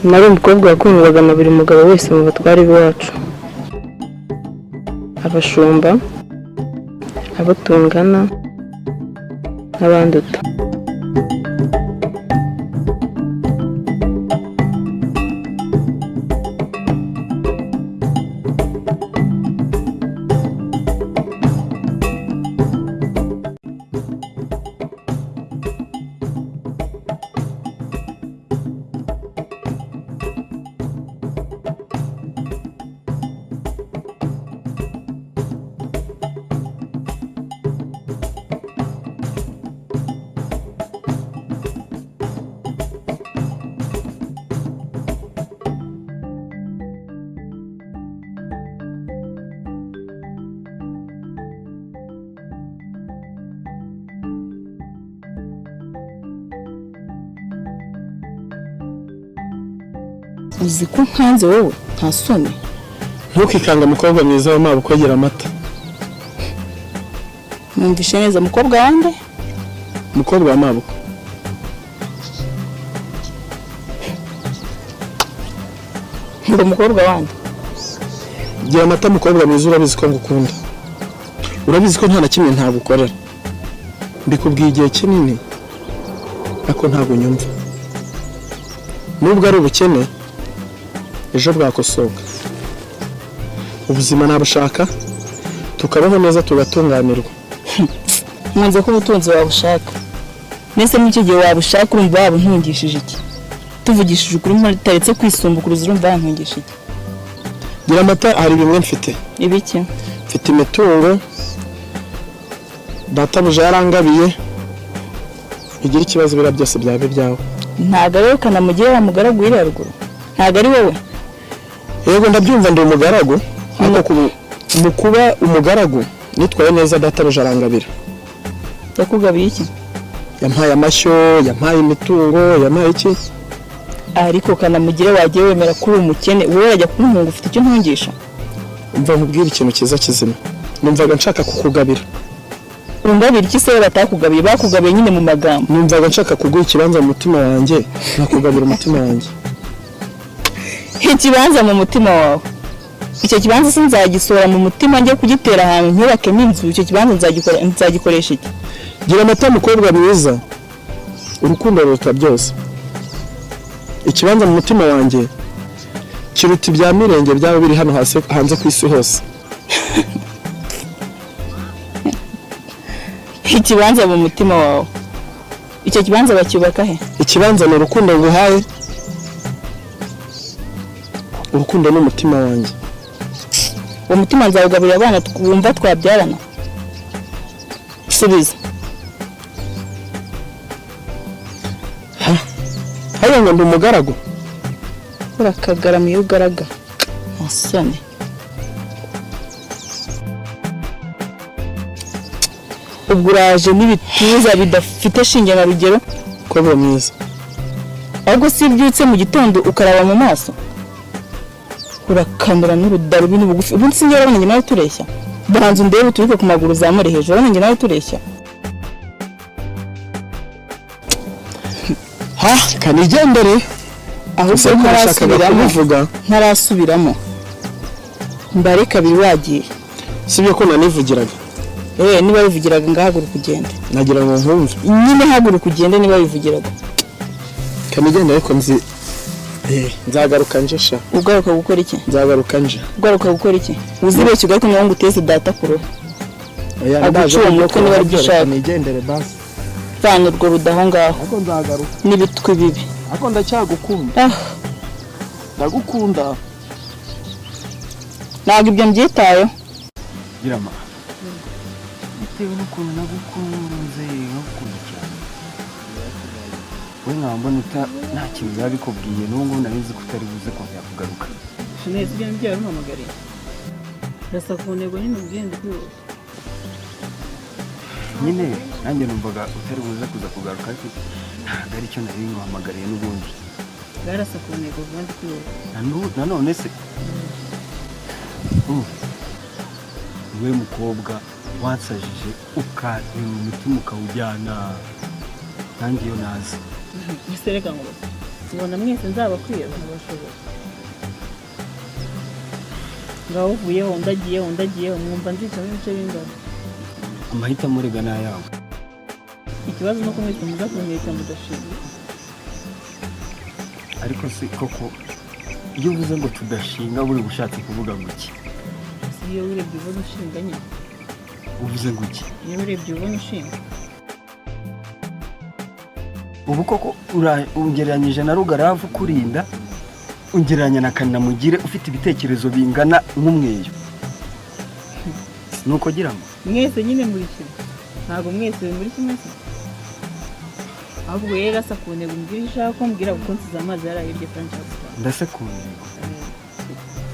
Nari umukobwa wakundwaga na buri mugabo wese mu batwari b'iwacu. Abashumba, abo tungana n'abanduta. Uzi ko nkanze wowe nta soni. Ntukikanga mukobwa mwiza w'amabo kwegera amata. Numvishe neza mukobwa wande? Mukobwa w'amabo. Ngo mukobwa wande? Gira amata mukobwa mwiza urabizi ko ngukunda. Urabizi ko nta na kimwe ntagukorera. Mbikubwiye igihe kinini. Ako ntabwo nyumva. Nubwo ari ubukene ejo bwakosoka. Ubuzima nabushaka tukabaho neza tugatunganirwa. Mwanze ko ubutunzi wabushaka. Nese mu cyo gihe wabushaka urumva wabuntungishije iki? Tuvugishije ukuri mparetse kwisumbukuruza urumva wantungishije iki? Gira amata hari bimwe mfite. Ibiki? Mfite imitungo. Data buje yarangabiye. Igira ikibazo bira byose byabe byawe. Ntago rero kanamugire wa mugaragu iri haruguru. Ntago ari wowe. Yego ndabyumva ndi umugaragu. Ariko mu kuba umugaragu nitwaye neza data buje arangabira. Yakugabiye iki? Yampaye amashyo, yampaye imitungo, yampaye iki? Ariko kanamugire wagiye wemera kuri umukene wowe urajya kuntunga ufite icyo ntungisha. Umva nkubwira ikintu kiza kizima. Numvaga nshaka kukugabira. Ungabira iki se batakugabiye bakugabiye nyine mu magambo. Numvaga nshaka kuguha ikibanza mu mutima wanjye nakugabira umutima wanjye. Ikibanza mu mutima wawe. Icyo kibanza sinzagisora mu mutima njye kugitera ahantu nkubakemo inzu. Icyo kibanza nzagikoresha iki? Gira amata mukobwa mwiza. Urukundo ruruta byose. Ikibanza mu mutima wanjye kiruta ibya mirenge byaba biri hano hanze ku isi hose. Ikibanza mu mutima wawe. Icyo kibanza bacyubaka he? Ikibanza ni urukundo nguhaye. Urukundo n'umutima wanjye. Uwo mutima nzawugaburira abana twumva twabyarana. Subiza. ngo ndi umugaragu urakagaramiye ugaraga musone ubwo uraje n'ibituza bidafite shinge na rugero ko mwiza ahubwo si ibyutse mu gitondo ukaraba mu maso urakanura n'urudarubi n'ubugufi ubundi sinjye urabona nawe tureshya banza ndebe uturike ku maguru zamure hejuru urabona nawe tureshya ha kanigendere ahubwo ntarasubiramo mbare kabiri wagiye sibyo ko nanivugiraga niba wivugiraga ngahaguruka ugende nagira ngo nkumve nyine haguruka ugende niba wivugiraga kanigendere ariko nzi nzagaruka nje sha ugaruka gukora iki nzagaruka nje ugaruka gukora iki uzibeshye ugaruka ngo nguteze data kuro agucuye ko niba ari bishaka kanigendere basi vana urwo rudaho ngaho ariko nzagaruka n'ibitwi bibi ariko ndacyagukunda ndagukunda ntabwo ibyo mbyitayeho girama bitewe n'ukuntu nagukunze nkagukunda cyane we nkaba mbona nta kintu biba bikubwiye n'ubu nari nzi ko utari buze kongera kugaruka neza ibyo mbyawe umpamagariye ndasa ku ntego nyine ubwenge kwiwe nyine nanjye numvaga utari buze kuza kugaruka ariko ntabwo aricyo nari nguhamagariye n'ubundi bwarasa ku ntego ubwenge kwiwe nanone se we mukobwa wansajije ukantera umutima ukawujyana nanjye iyo nazi ese reka ngo tubona mwese nzabakwiye ntibashobora ngaho uvuyeho undagiyeho mwumva nzicamo ibice bingana amahitamo rega ni ayawe ikibazo ni uko mwese muza kumwita mudashinga ariko si koko iyo uvuze ngo tudashinga buri bushatse kuvuga ngo iki iyo urebye ubona ushinga nyine uvuze ngo iki iyo urebye ubona ushinga ubu koko ungereranyije na rugaravu kurinda ungereranya na kanamugire ufite ibitekerezo bingana nk'umweyo nuko gira ngo mwese nyine muri kimwe ntabwo mwese muri kimwe se ahubwo rero asa ku ntego mbwira ishaka ko mbwira kuko nsize amazi yarayirye kandi nshaka ndase ku ntego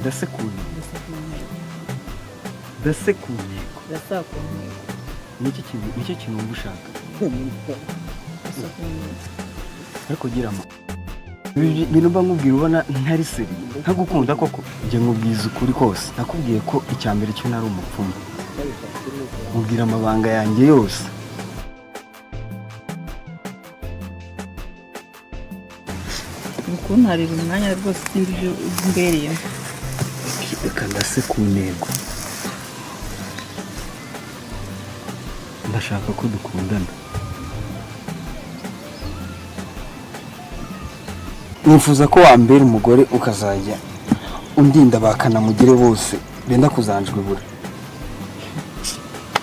ndase ku ntego ndase ku ntego ndasa ku ntego nicyo kintu wumva ushaka ariko gira ngo ibintu mba nkubwira ubona ntari seri ntagukunda koko njye nkubwiza ukuri kose nakubwiye ko icya mbere cyo nari umupfumu nkubwira amabanga yanjye yose ukuntarira umwanya rwose sinzi ibyo umbereyemo reka ndase ku ntego ndashaka ko dukundana nifuza ko wambera umugore ukazajya undinda bakanamugire bose benda kuzanjwibura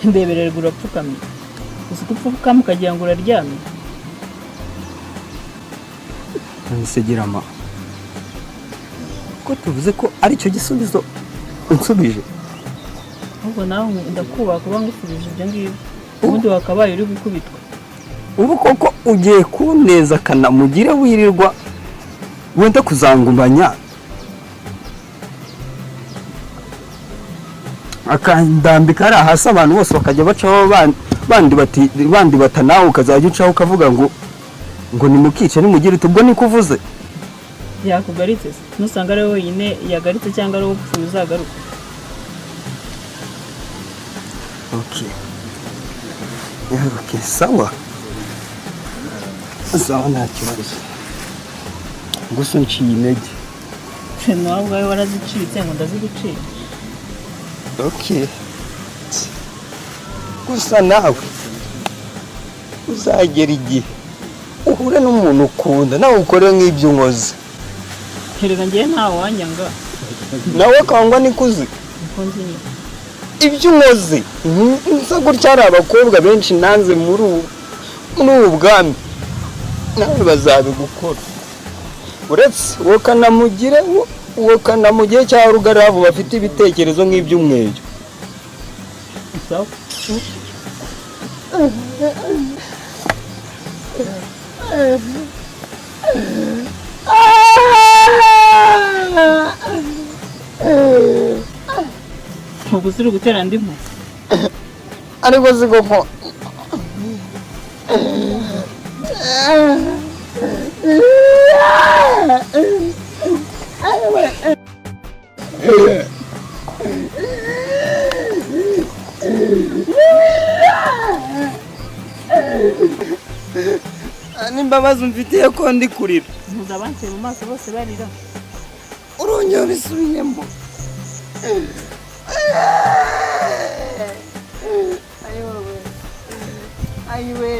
ndebererwa urapfukamye gusa uko upfukama ukagira ngo uraryamye nonese girama ko tuvuze ko aricyo gisubizo unsubije ahubwo nawe ndakubaha kuba ngusubije ibyo ngibyo ubundi wakabaye uri gukubitwa ubu koko ugiye kuneza kanamugire wirirwa wenda kuzangumanya akandambika ari hasi abantu bose bakajya bacaho bandi bata nawe ukazajya ucaho ukavuga ngo nimukice nimugire ubwo niko uvuze yakugaritse se nusanga ari wenyine yagaritse cyangwa ari wowe upfuye uzagaruka okay sawa nta kibazo gusa nciye intege nawe ubwawe warazicitse ngo ndaziguciye gusa nawe uzagera igihe uhure n'umuntu ukunda nawe ukore nk'ibyo unkoze herega ngewe ntawe wanyanga nawe kangwa nikuze ibyo unkoze nsa gutya hari abakobwa benshi nanze muri ubu bwami nawe bazabigukora uretse uwo kanamugire cyangwa rugaravu bafite ibitekerezo nk'iby'umweyo ntabwo ziri gutera andi mpu ariko zigoko n'imbabazi umfitiye ko ndi kurira mpuzabanje mu maso bose barira urongera ubisubiyemo ayiwe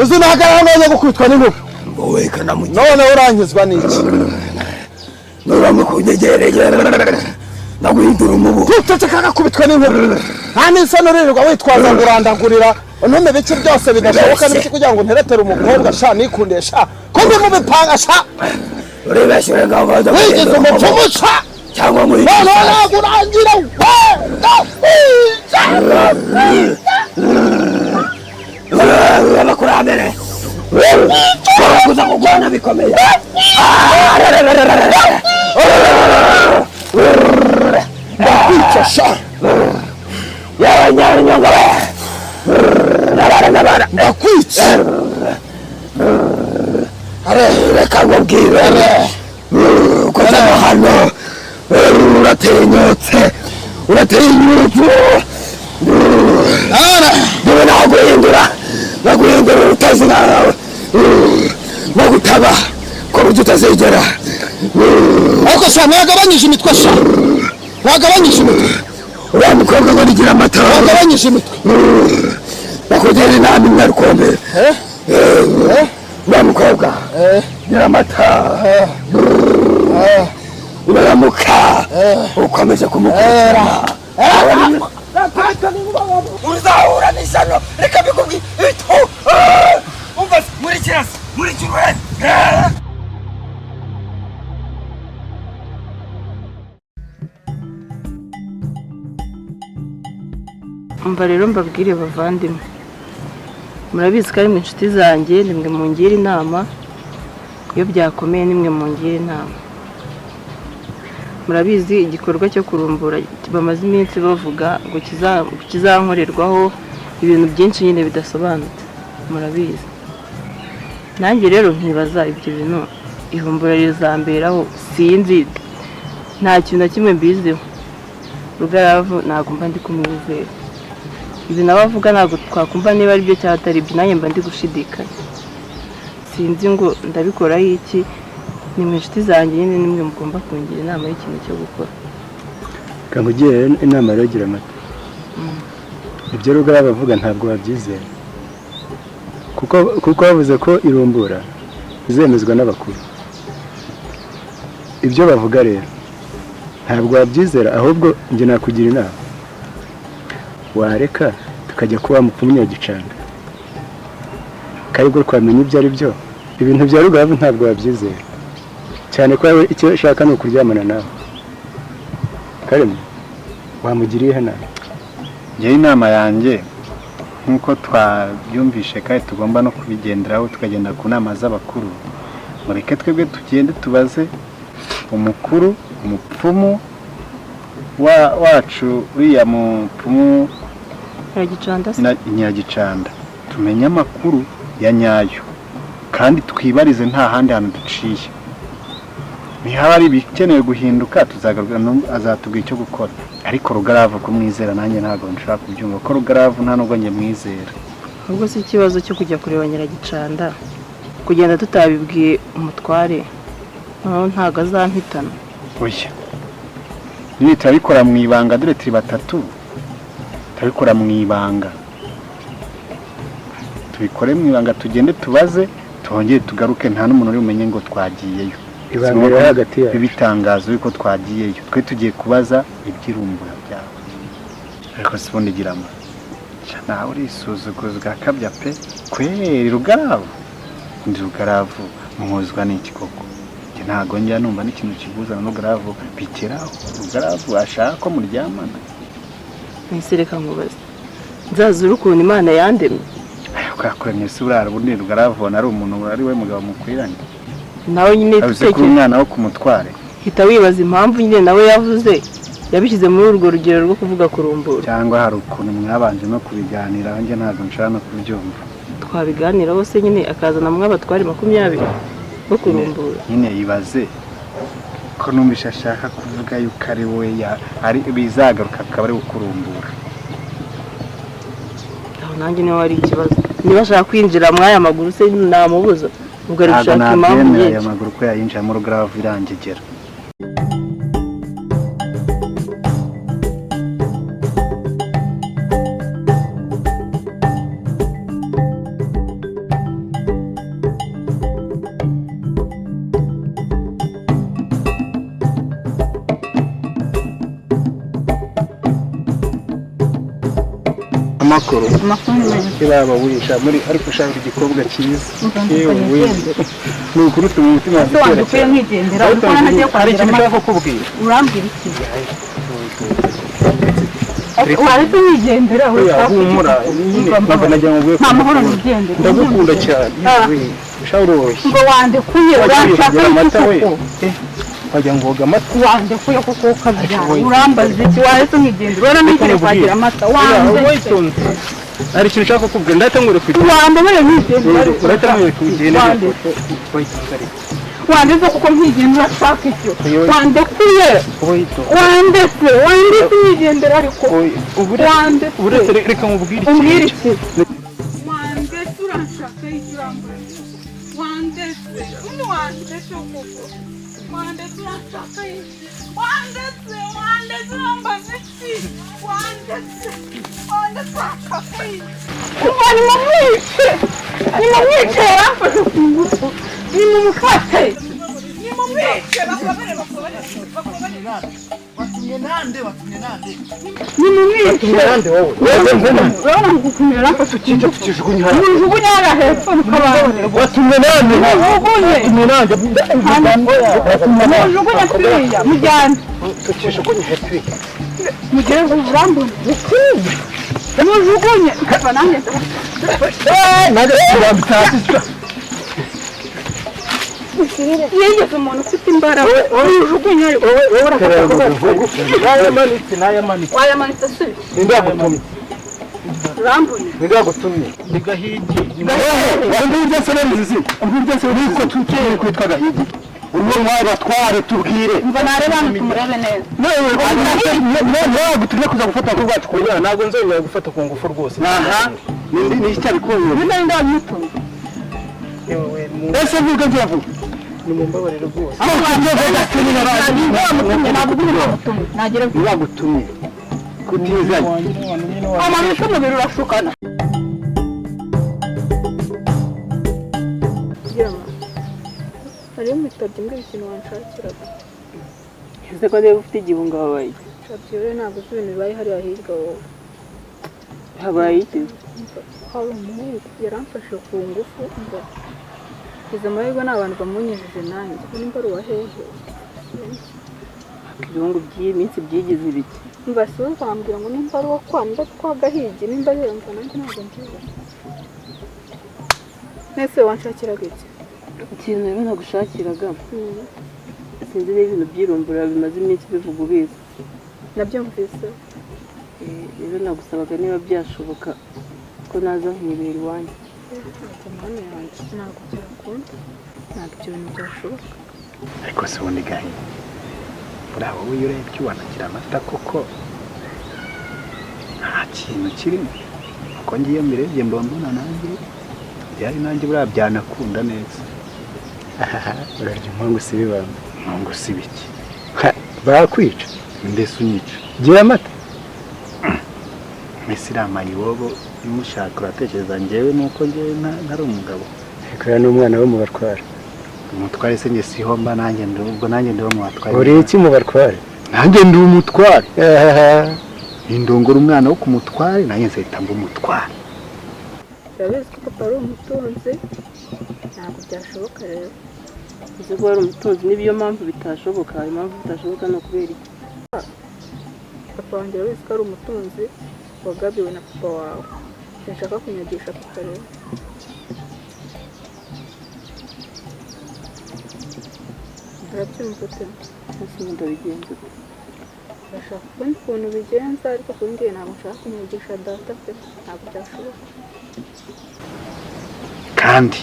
uzunahagarara neza gukubitwa n'inkuba wowe kanamugira none uranyuzwa n'iki nuramukunyegereye naguhindura umubu tutaceka gakubitwa n'inkuba nta n'isano uririrwa witwaza ngo urandagurira ntume biki byose bidashoboka n'ibiki kugira ngo nteretere umukobwa sha nikunde sha ko mbimubipanga sha uribeshyure ngaho wigeze umupfumu sha cyangwa muri none ntabwo urangira abakurambere kuza kugwana bikomeye ndakwica sha y'abanyanyonga nabara ndakwica reka nkubwire ko hano hano uratinyutse niwe naguhindura utazi nawe bagutaba ko buryo utazigera ariko sha ntagabanyije imitwe sha ntagabanyije imitwe uriya mukobwa ngo nigira amata ntagabanyije imitwe bakugira inama imwe rukombe uriya mukobwa gira amata uramuka ukomeje kumukurikira uzahura n'isano reka bikubwire umva muri kirasi muri kirwe umva rero mbabwire bavandimwe murabizi ko ari mwe inshuti zanjye nimwe mungira inama iyo byakomeye nimwe mungira inama murabizi igikorwa cyo kurumbura bamaze iminsi bavuga ngo kizankorerwaho ibintu byinshi nyine bidasobanutse murabizi nanjye rero nkibaza ibyo bintu ihumbura rizamberaho sinzi nta kintu na kimwe mbiziho Rugaravu ntabwo mba ndi kumwizera ibi nawe avuga ntabwo twakumva niba ari byo cyangwa atari ibyo nanjye mba ndi gushidikanya sinzi ngo ndabikoraho iki ni mu inshuti zanjye nyine nimwe mugomba kungira inama y'ikintu cyo gukora kamugira inama rero gira amata ibyo Rugaravu avuga ntabwo wabyizera kuko bavuze ko irumbura izemezwa n'abakuru ibyo bavuga rero ntabwo wabyizera ahubwo njye nakugira inama wareka tukajya kuba mupfumye gicanga karibwo twamenya ibyo ari byo ibintu bya Rugaravu ntabwo wabyizera cyane ko icyo ushaka ni ukuryamana nawe karimo wamugiriye hano njyewe inama yanjye nk'uko twabyumvishe kandi tugomba no kubigenderaho tukagenda ku nama z'abakuru mureke twebwe tugende tubaze umukuru umupfumu wacu uriya mupfumu nyagicanda tumenye amakuru ya nyayo kandi twibarize nta handi hantu duciye nihaba ari ibikenewe guhinduka tuzagaruka azatubwira icyo gukora ariko Rugaravu kumwizera nanjye ntabwo nshaka kubyumva ko Rugaravu nta nubwo njye mwizera ubwo si ikibazo cyo kujya kureba Nyiragicanda kugenda tutabibwiye umutware ntabwo azampitana oya niba turabikora mu ibanga dore turi batatu turabikora mu ibanga tubikore mu ibanga tugende tubaze tuhongere tugaruke nta n'umuntu uri bumenye ngo twagiyeyo ibanga riri hagati yacu bibitangaza yuko twagiyeyo twe tugiye kubaza ibyirumbura byawe ariko si ubundi gira ama nawe urisuzuguzwa kabya pe kweri Rugaravu ndi Rugaravu muhuzwa n'iki koko njye ntago njya numva n'ikintu kibuzana no Rugaravu bikeraho Rugaravu ashaka ko muryamana mwese reka nkubaze nzazura ukuntu Imana yandemye ukakuremye se urara ubundi Rugaravu ari umuntu ari we mugabo mukwiranye nawe nyine tutekeye umwana wo kumutware hita wibaza impamvu nyine nawe yavuze yabishyize muri urwo rugero rwo kuvuga kurumbura cyangwa hari ukuntu mwabanje no kubiganira njye ntabwo nshaka no kubyumva twabiganira bose nyine akazana mwabatware 20 bo kurumbura nyine yibaze ko numvisha ashaka kuvuga yuko ari we ari bizagaruka akaba ari ukurumbura aho nanjye niwe wari ikibazo niba ashaka kwinjira mwaya maguru se namubuza ubwo ari gushaka impamvu nyinshi aya maguru ko yayinjira mu Rugaravu irangegera amakuru ibaba wisha muri ariko ushaka igikobwa cyiza yewe ni ukuri tuma umutima wanjye ukwiye nkigendera ariko nagiye kwandira amako kubwira urambwira iki waretse nkigendera humura ntabwo najya mu bwe nta mahoro nigendera ndagukunda cyane ushawuroshye ngo wandekuye urashaka iki wajya ngoga amata wandekuye kuko ukabyara urambaza iki waretse nkigendera urabona nigire kwagira amata wanze ari ikintu ushaka kukubwira ndatamwere kugenda wandemere nkigendera uratamwere kugenda wandeze kuko nkigendera urashaka icyo wandekuye wandetse nkigendera ariko uretse reka nkubwire umbwire iki wandetse urashaka icyo wandetse kuko wandetse urashaka iki wandetse urambaza iki wandetse urashaka iki nimumwice yaramfashe ku ngufu nimumufate nimumwice bakobere watumye nande nimumwice wowe urabona ngukumira yaramfashe ku ngufu tukijugunya hano mujugunye hariya hepfo mukabanza watumye nande mujugunye kuriya mujyane tukijugunya hepfo mugire ngo urambone mujugunye kava nanjye yigeze umuntu ufite imbaraga ujugunye wowe nayamanitse wayamanitse se ndagutumye urambone ndagutumye ndigahigi ndumva se narizi ndumva se niko tukeye kwitwa gahigi uwo mwari batware tubwire mva nareba murebe neza nawe gutumye kuza gufata ku rwacu kunyana ntabwo nzongera gufata ku ngufu rwose aha ni icyabikubye ninde ndamutumye ese vuga vuga ni mu mbabariro rwose nagera bagutumye kutizanye amanuka umubiri urashukana hariyo mwitabye mbwira ikintu wanshakiraga ese ko niba ufite igihunga wabaye shabyore ntabwo uzi ibintu bibaye hariya hirya wowe habaye iki hari umuhungu yaramfashe ku ngufu ngo izo amahirwe ni abantu bamunyujije nanjye nimba ari uwa hehe ibihungu by'iyi minsi byigize ibiki mba si we wambwira ngo nimba ari uwo kwanda kwa gahigi nimba ari ngo nanjye ntabwo nziza nese wanshakiraga iki ikintu rero nagushakiraga sinzi niba ibintu by'irumbura bimaze iminsi bivuga ubizi nabyo mvise rero nagusabaga niba byashoboka ko naza nkibera iwanjye mwana yanjye ntabwo byakunda ntabwo ibyo bintu byashoboka ariko se ubundi gahe buriya wowe iyo urebye wanagira amata koko nta kintu kirimo uko ngiye mbirebye mbona nanjye byari nanjye buriya byanakunda neza urarya impungu si bibamba impungu si biki bakwica mbese unyica gira amata mbese iriya mayibobo imushaka uratekereza njyewe nuko njyewe ntari umugabo ariko ni umwana wo mu batware umutware se njye siho mba nanjye ubwo nanjye ndi wo mu batware uri iki mu batware nanjye ndi umutware indongora umwana wo kumutware nanjye nzahita mba umutware. urabizi ko papa ari umutunzi ntabwo byashoboka rero uzi ko ari umutunzi niyo mpamvu bitashoboka. Impamvu bitashoboka ni ukubera iki? Papa wanjye urabizi ko ari umutunzi wagabiwe na papa wawe. Sinshaka kunyagisha papa rero. Urabyumva ute? Ese ndabigenza ute? Urashaka kubona ukuntu ubigenza ariko kuri njye ntabwo nshaka kunyagisha data pe, ntabwo byashoboka. Kandi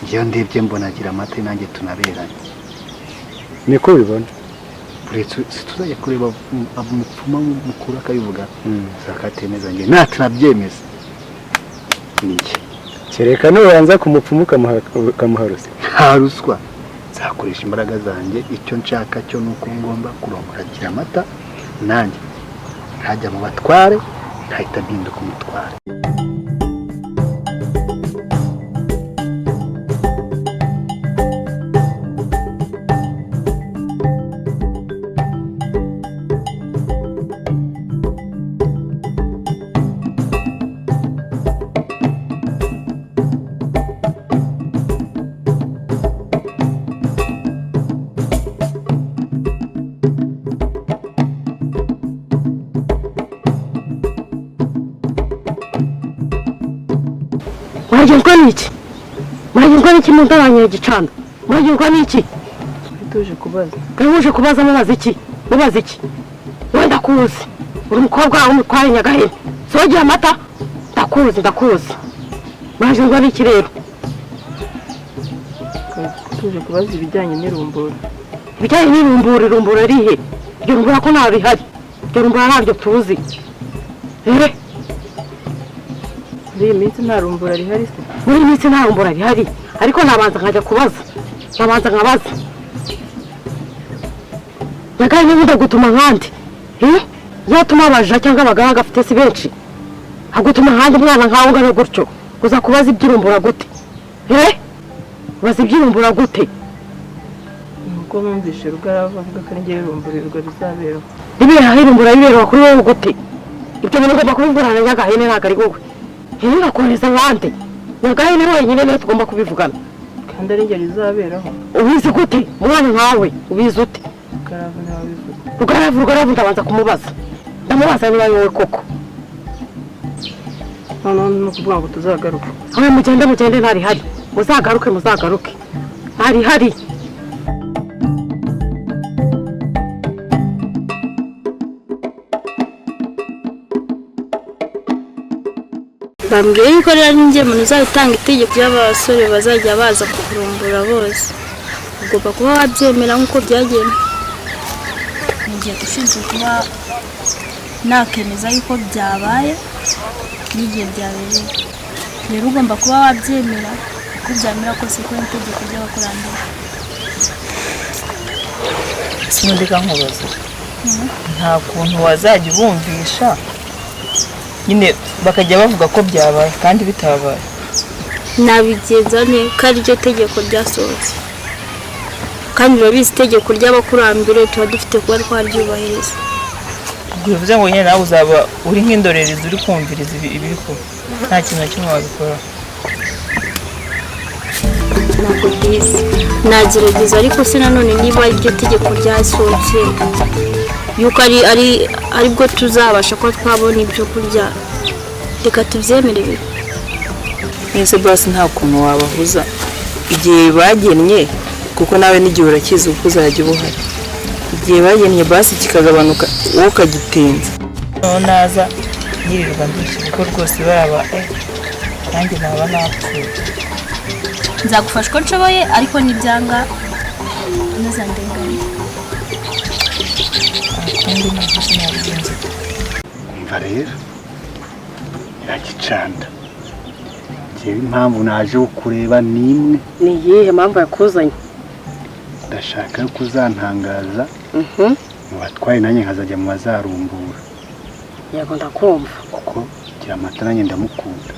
iyo ndebye mbona agira amata nanjye tunaberanye. Niko bibona. Uretse tuzajya kureba umupfumu mukuru akabivuga zakatemeza njye natanabyemeza. Niki kereka nubanza kumupfumu kamuharusi. Nta ruswa. Nzakoresha imbaraga zanjye, icyo nshaka cyo nuko ngomba kurongora agira amata nanjye nkajya mu batware nkahita mpinduka umutware. Muragenzwa n'iki? Muragenzwa n'iki mundabanya gicanda? Muragenzwa n'iki? Tuje kubaza. Uje kubaza mubaza iki? Mubaza iki? Wenda kuzi. Uri umukobwa w'umutware Nyagahene. Sogira amata? Ndakuzi. Muragenzwa n'iki rero? Tuje kubaza ibijyanye n'irumbura. Ibijyanye n'irumbura rihe? Iryo rumbura ko nta rihari. Iryo rumbura ntabyo tuzi. Muri iyi minsi nta rumbura rihari se? Muri iyi minsi nta rumbura rihari, ariko nabanza nkajya kubaza. Nkabaza. Nyagahene niba gutuma nkandi. Yatuma abaja cyangwa abagabo gafite si benshi. Agutuma nkandi umwana nkawe ungana gutyo. Uza kubaza iby'irumbura gute? Ubaza iby'irumbura gute? Nuko numvise Rugaravu avuga ko ngiye rumburirwa bizabera. Ribera irumbura ribera kuri wowe gute? Ibyo bintu ugomba kubivugana na Nyagahene ntabwo ari wowe. Urakoreza abandi. Nyagahene wenyine niwe tugomba kubivugana. Kandi ari ngeri izaberaho. Ubizi gute? Umwana nkawe ubizi ute? Rugaravu nawe bivuga. Rugaravu ndabanza kumubaza. Ndamubaza niba yowe koko. None kuvuga ngo tuzagaruka. Aho mugende ntari hari. Muzagaruke. Ntari hari. Bambwiye yuko rero ninjye umuntu uzatanga itegeko ry'abasore bazajya baza kuvumbura bose. Ugomba kuba wabyemera nk'uko byagenwe. Ngiye gushinzwe kuba nakemeza yuko byabaye n'igihe byabereye. Rero ugomba kuba wabyemera uko byamera kose ko itegeko ry'abakurambere. Sindika nkubaza. Nta kuntu wazajya ubumvisha nyine bakajya bavuga ko byabaye kandi bitabaye. Nabigenza ne kandi iryo tegeko ryasohotse. Kandi urabizi itegeko ry'abakurambere tuba dufite kuba twaryubahiriza. Bivuze ngo nyine nawe uzaba uri nk'indorerezi uri kumviriza ibiri kuba. Nta kintu na kimwe wabikora. Ntabwo bizi. Nagerageza ariko se nanone niba iryo tegeko ryasohotse yuko ari bwo tuzabasha kuba twabona ibyo kurya, reka tubyemerere. Ese basi nta kuntu wabahuza igihe bagennye, kuko nawe n'igihe urakizi uko uzajya ubuhari. Igihe bagennye basi kikagabanuka wowe ukagitenza. Noneho naza nyirirwa ndishye kuko rwose baraba nanjye naba napfuye. Nzagufasha uko nshoboye ariko nibyanga ntuzandengane. Umva rero iragicanda. Jewe impamvu naje kureba nimwe. Ni iyihe mpamvu yakuzanye? Ndashaka yo kuzantangaza. Mu batwaye nanjye nkazajya mu bazarumbura. Yego ndakumva. Kuko gira amata nanjye ndamukunda.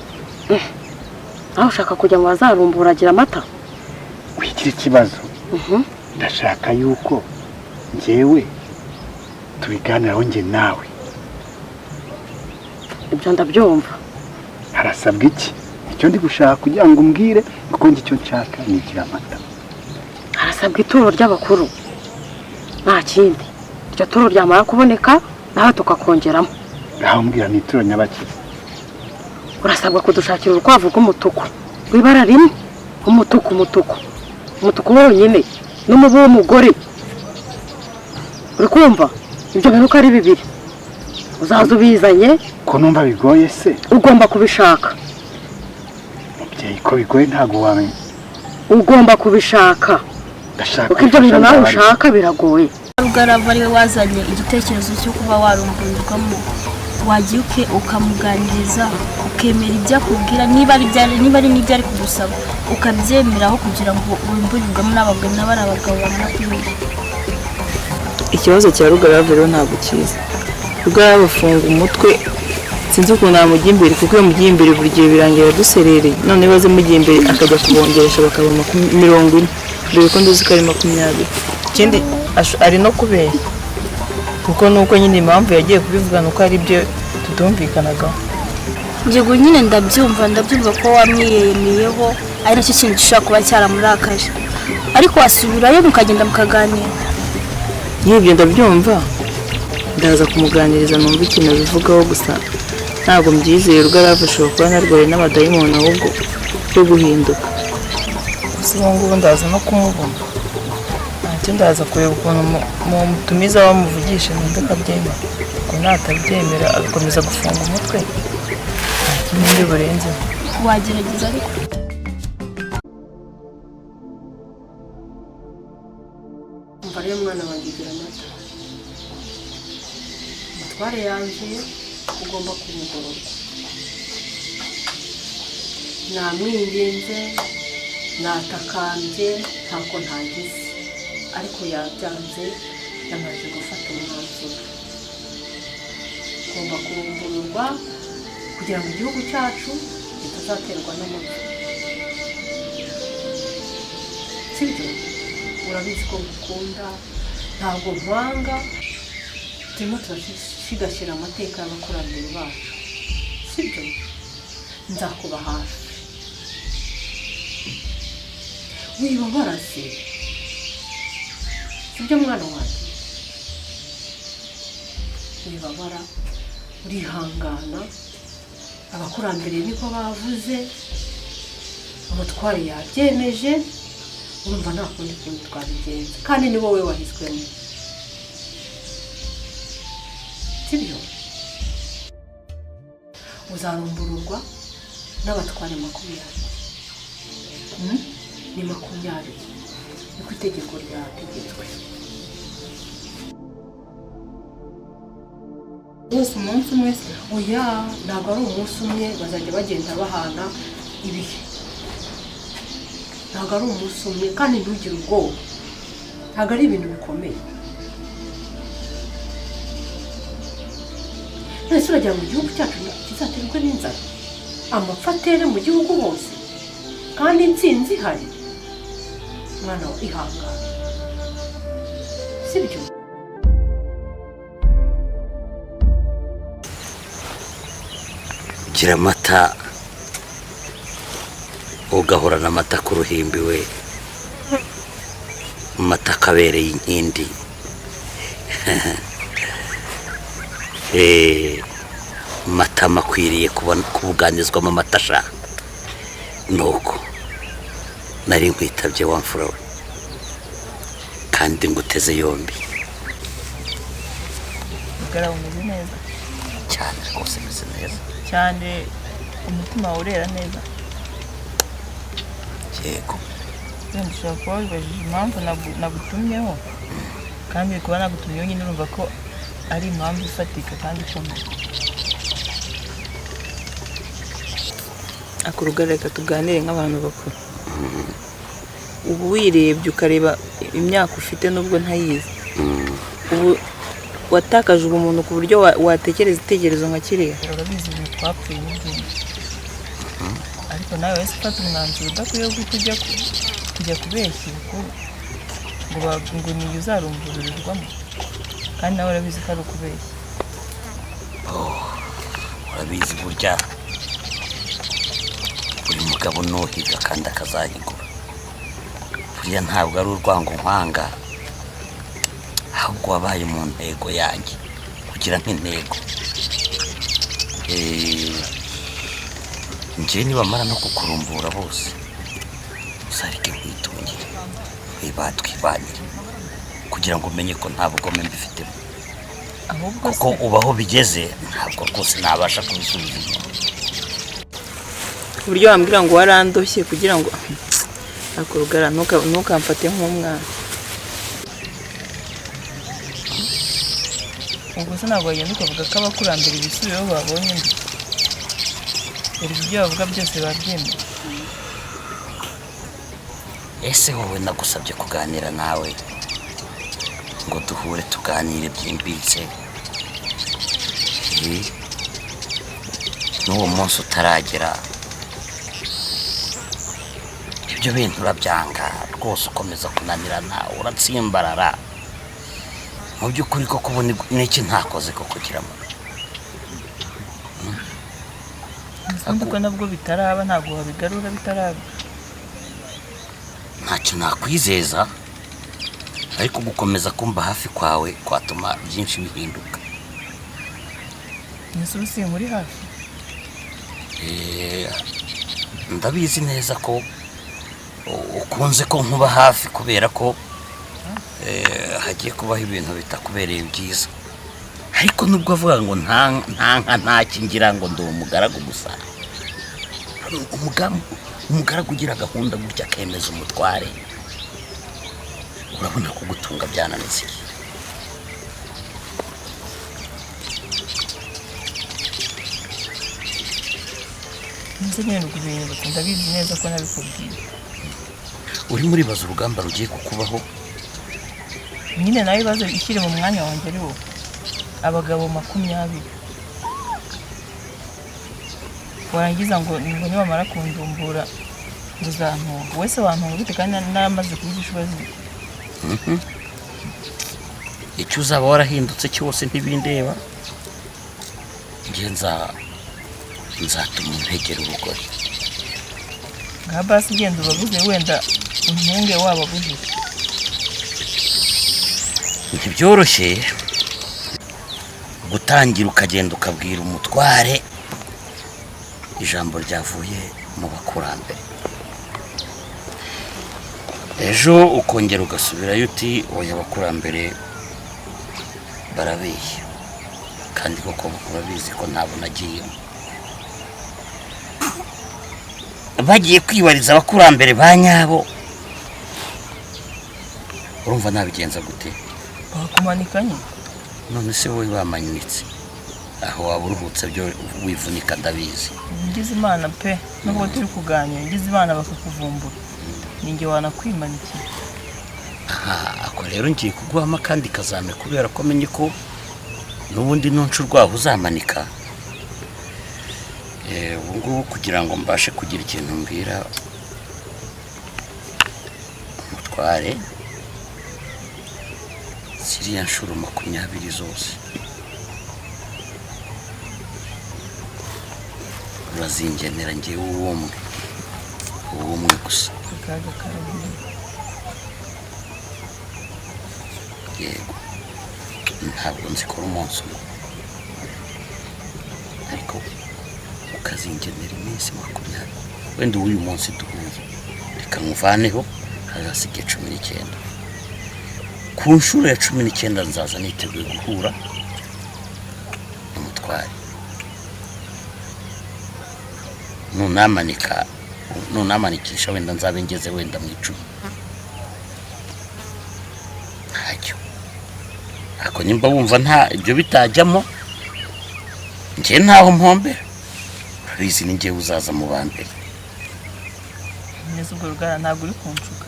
Aho ushaka kujya mu bazarumbura agira amata? Wigira ikibazo. Ndashaka yuko njyewe tubiganiraho njye nawe ibyo ndabyumva. harasabwa iki? Icyo ndi gushaka kugira ngo umbwire kuko icyo nshaka ni Giramata. Harasabwa ituro ry'abakuru nta kindi. Iryo turo ryamara kuboneka nawe tukakongeramo. Ngaho mbwira ni ituro nyabakizi. Urasabwa kudushakira urukwavu rw'umutuku rw'ibara rimwe, umutuku wonyine n'umubu w'umugore. Uri kumva? Ibyo bintu ko ari bibiri. Uzaza ubizanye ko numva bigoye se. Ugomba kubishaka. Mubyeyi ko bigoye ntago wamenye. Ugomba kubishaka. Uko ibyo bintu nawe ushaka biragoye. Rugarava ari we wazanye igitekerezo cyo kuba warumburirwamo, wagiye ukamuganiriza ukemera ibyo akubwira, niba ari n'ibyo ari kugusaba ukabyemeraho kugira ngo urumburirwamo n'abagabo n'abari abagabo bamwe. Ikibazo cya Rugarava rero ntabwo kiza. Rugarava afunga umutwe sinzi ukuntu namujya imbere kuko iyo mugiye imbere buri gihe birangira duserereye, none baze mugiye imbere akajya kubongeresha bakaba 40 dore ko nduzi ko ari 20. Ikindi ari no kubeshya kuko nuko nyine impamvu yagiye kubivuga nuko ari byo tutumvikanagaho. Njyego nyine ndabyumva ko wamwiyemeyeho ari nacyo kintu gishobora kuba cyaramurakaje, ariko wasubirayo mukagenda mukaganira. Y'ibyo ndabyumva, ndaza kumuganiriza numva ikintu bivugaho, gusa ntabwo mbyizeye. Rugarava ashobora kuba narwaye n'amadayimoni ahubwo yo guhinduka. Gusa ubu ngubu ndaza no kumubona, ntacyo ndaza kureba ukuntu mutumiza wamuvugisha nimba akabyemera. Ngo natabyemera agakomeza gufunga umutwe nta kindi burenzeho. Wagerageza ariko umva rero mwana wanjye Giramata, umutware yanjye ugomba kumugororwa. Namwinginze, natakambye, ntako ntagize, ariko yabyanze, yamaze gufata umwanzuro. Ugomba kurumbururwa kugira ngo igihugu cyacu kitazaterwa n'umuco. Sibyo? Urabizi ko ngukunda, ntabwo nkwanga, turimo turashigashyira amateka y'abakurambere bacu. Sibyo? Nzakuba hafi. Wibabara se? Sibyo mwana wanjye? Wibabara, urihangana, abakurambere niko bavuze, umutware yabyemeje, urumva nta kundi kuntu twabigenza, kandi ni wowe wahiswemo. Sibyo? Uzarumbururwa n'abatware 20. Ni 20 niko itegeko ryategetswe. Bose umunsi umwe se? Oya, ntabwo ari umunsi umwe, bazajya bagenda bahana ibihe. Ntabwo ari umunsi umwe, kandi ntugire ubwoba, ntabwo ari ibintu bikomeye. None se uragira ngo igihugu cyacu kizaterwe n'inzara, amapfa atere mu gihugu hose, kandi intsinzi ihari? Mwana wa ihangane, sibyo? Giramata ugahorana amata ku ruhimbi we, amata akabereye inkindi. Amata akwiriye kubuganizwamo amata sha. Nuko nari nkwitabye wa mfura we, kandi nguteze yombi. Rugarava umeze neza cyane rwose, umeze neza cyane, umutima urera neza. Yego. Ndashaka kuba wibajije impamvu nagutumyeho, kandi kuba nagutumyeho nyine urumva ko ari impamvu ifatika kandi ikomeye. Akurugarira reka tuganire nk'abantu bakuru. Ubu wirebye ukareba imyaka ufite nubwo ntayizi, ubu watakaje ubumuntu ku buryo watekereza itekerezo nka kiriya. Urabizi ibintu twapfuye n'ibindi, ariko nawe wese ufata umwanzuro udakwiye kujya kubeshya ngo niyo uzarumburirwamo, kandi nawe urabizi ko ari ukubeshya. urabizi burya buri mugabo nuhiga kandi akazahigura. Buriya ntabwo ari urwango nkwanga, ahubwo wabaye mu ntego yanjye kugira nk'intego. Njye nibamara no kukurumbura bose uzareke kwitungire wibatwibanire kugira ngo umenye ko nta bugome mbifitemo, kuko ubaho bigeze ntabwo rwose nabasha kubisubiza inyuma. Uburyo wambwira ngo warandoshye kugira ngo akurugara ntukamfate nk'umwana. Ubwo se ntabwo wagenda ukavuga ko abakurambere ibisubiyeho babonye mbi? Dore ibyo bavuga byose babyemeye. Ese wowe nagusabye kuganira nawe ngo duhure tuganire byimbitse, n'uwo munsi utaragera ibyo bintu urabyanga rwose, ukomeza kunanirana uratsimbarara. Mu by'ukuri ko kubona n'iki ntakoze ko kugira ngo ko nabwo bitaraba ntabwo wabigarura bitaraba. Ntacyo nakwizeza, ariko gukomeza kumba hafi kwawe kwatuma byinshi bihinduka. Nese ubusiye muri hafi? Ndabizi neza ko ukunze ko nkuba hafi kubera ko hagiye kubaho ibintu bitakubereye byiza. Ariko nubwo avuga ngo ntakingira ngo ndi umugaragu gusa, umugaragu ugira gahunda gutya akemeza umutware, urabona ko gutunga byananitse. Nzi nyine n'ukubintu ndabizi neza ko nabikubwiye. Urimo uribaza urugamba rugiye kukubaho? Nyine nawe ibibazo ishyire mu mwanya wanjye ari wowe. Abagabo 20 warangiza ngo nibamara kundumbura uzantunga. Wese wantunga gute kandi naramaze kubishuba ziko? Icyo uzaba warahindutse cyose ntibindeba. Nzatuma untegera urugori. Nka basi genda ubaguze wenda untunge wabaguze. Ntibyoroshye gutangira ukagenda ukabwira umutware ijambo ryavuye mu bakurambere, ejo ukongera ugasubirayo uti oya abakurambere barabeshya, kandi koko urabizi ko ntabwo nagiyemo. Bagiye kwibariza abakurambere ba nyabo, urumva nabigenza gute? Bakumanikanye. None se wowe bamanitse aho waba uruhutse byo wivunika ndabizi. Ngize Imana pe nubwo turi kuganira, ngize Imana bakakuvumbura ninjye wanakwimanikiye. Ako rero ngiye kuguhama kandi kazame kubera ko menye ko n'ubundi noncu rwaho uzamanika. Ubwo kugira ngo mbashe kugira ikintu mbwira umutware, ziriya nshuro 20 zose urazingenera ngewe uwumwe gusa. Yego ntabwo nzikora umunsi umwe, ariko ukazingenera iminsi 20. Wenda uyu munsi duhuye reka nkuvaneho hazasige 19. Ku nshuro ya 19 nzaza niteguye guhura n'umutware. Nunamanikisha wenda nzabe ngeze wenda mu 10. Ntacyo. Ako nimba wumva nta ibyo bitajyamo, njye ntaho mpombera. Urabizi ni njye uzaza mu bambere. Neza ubwo rugara ntabwo uri kunshuka.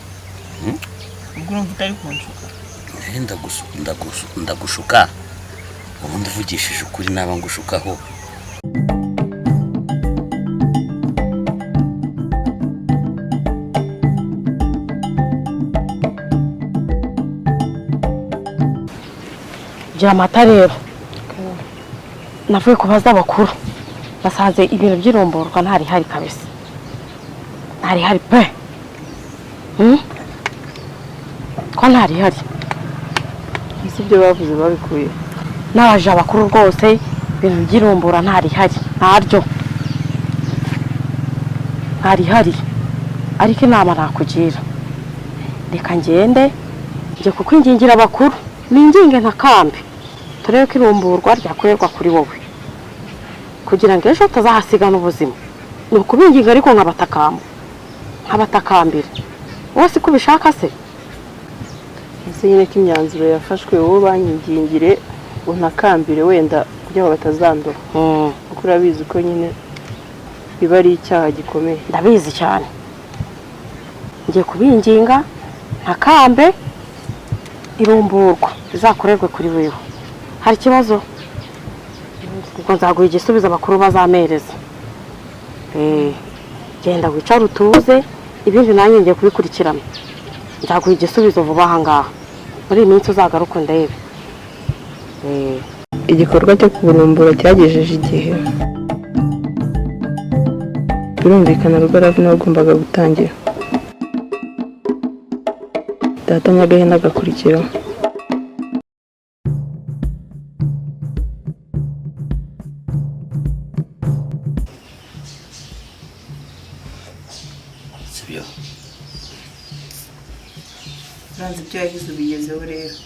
Ubwo urumva utari kunshuka. Ndagushuka. Ubundi uvugishije ukuri naba ngushukaho. Gira amata rero navuye kubaza abakuru basanze ibintu by'iromborwa ntarihari kabisa, ntarihari pe. Ko ntarihari. ese ibyo bavuze babikuye N'abaje abakuru rwose ibintu by'irombora ntarihari, ntarihari. Ariko inama nakugira, reka ngende njye kukwingingira abakuru, ninginge ntakambe turebe ko iromborwa ryakorerwa kuri wowe, kugira ngo ejo utazahasigana ubuzima. Ni ukubinginga ariko nkabatakambira. Wowe si ko ubishaka se? ese nyine ko imyanzuro yafashwe wowe banyingingire ngo ntakambire wenda kugira ngo batazandura, kuko urabizi ko nyine biba ari icyaha gikomeye. Ndabizi cyane. Ngiye kubinginga ntakambe iromborwa rizakorerwe kuri wewe. Hari ikibazo? Ubwo nzaguha igisubizo abakuru bazamereza. Genda wicare utuze, ibindi nanjye ngiye kubikurikirana. Nzaguha igisubizo vuba aha ngaha. Muri iyi minsi uzagaruka ndebe. Igikorwa cyo kuburumbura cyagejeje igihe. Birumvikana Rugaravu nawe agombaga gutangira. Data Nyagahene agakurikiraho. Sibyo? Nanze ibyo yagize ubigezeho rero.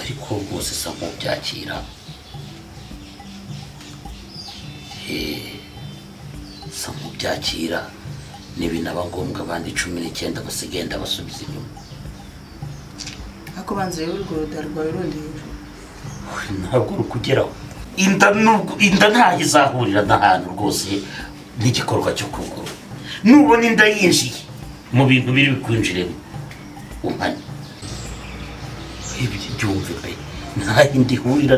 Ariko rwose sa nk'ubyakira. Sa nk'ubyakira n'ibinaba ngombwa abandi 19 basigenda basubiza inyuma. Ako banze rero urwo rudari rwawe rundi hejuru. Ntabwo rukugeraho. Inda ntaho izahurira n'ahantu rwose n'igikorwa cyo kugura. Nubona inda yinjiye mu bintu biri bikwinjiremo umanye. Ibi byumve pe, nta indi hurira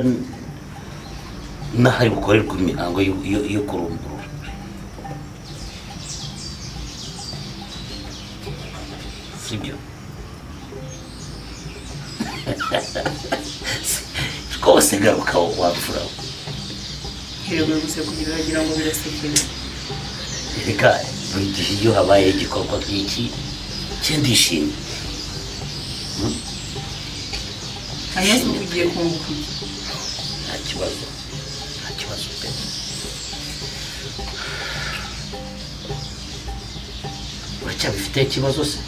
n'ahari gukorerwa imihango yo kurumbura. Sibyo? Rwose garuka wapfura. Herewe gusa kugira ngo birasekere. Reka buri gihe iyo habaye igikorwa nk'iki cy'indishimye. Hanyuma ugiye kunguka. Nta kibazo pe. Uracyabifite ikibazo se?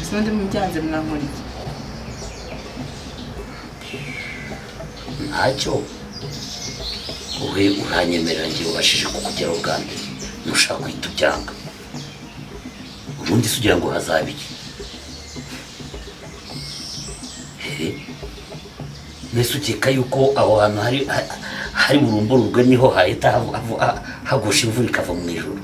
Sonde mujyanze mwankora. Ntacyo. Wowe uranyemerera ngiye ubashije kukugeraho bwa mbere, ntushaka guhita ubyanga. Ubundi se ugira ngo hazaba iki? Mbese ukeka yuko aho hantu hari burumbururwe niho hahita hagusha imvura ikava mu ijoro?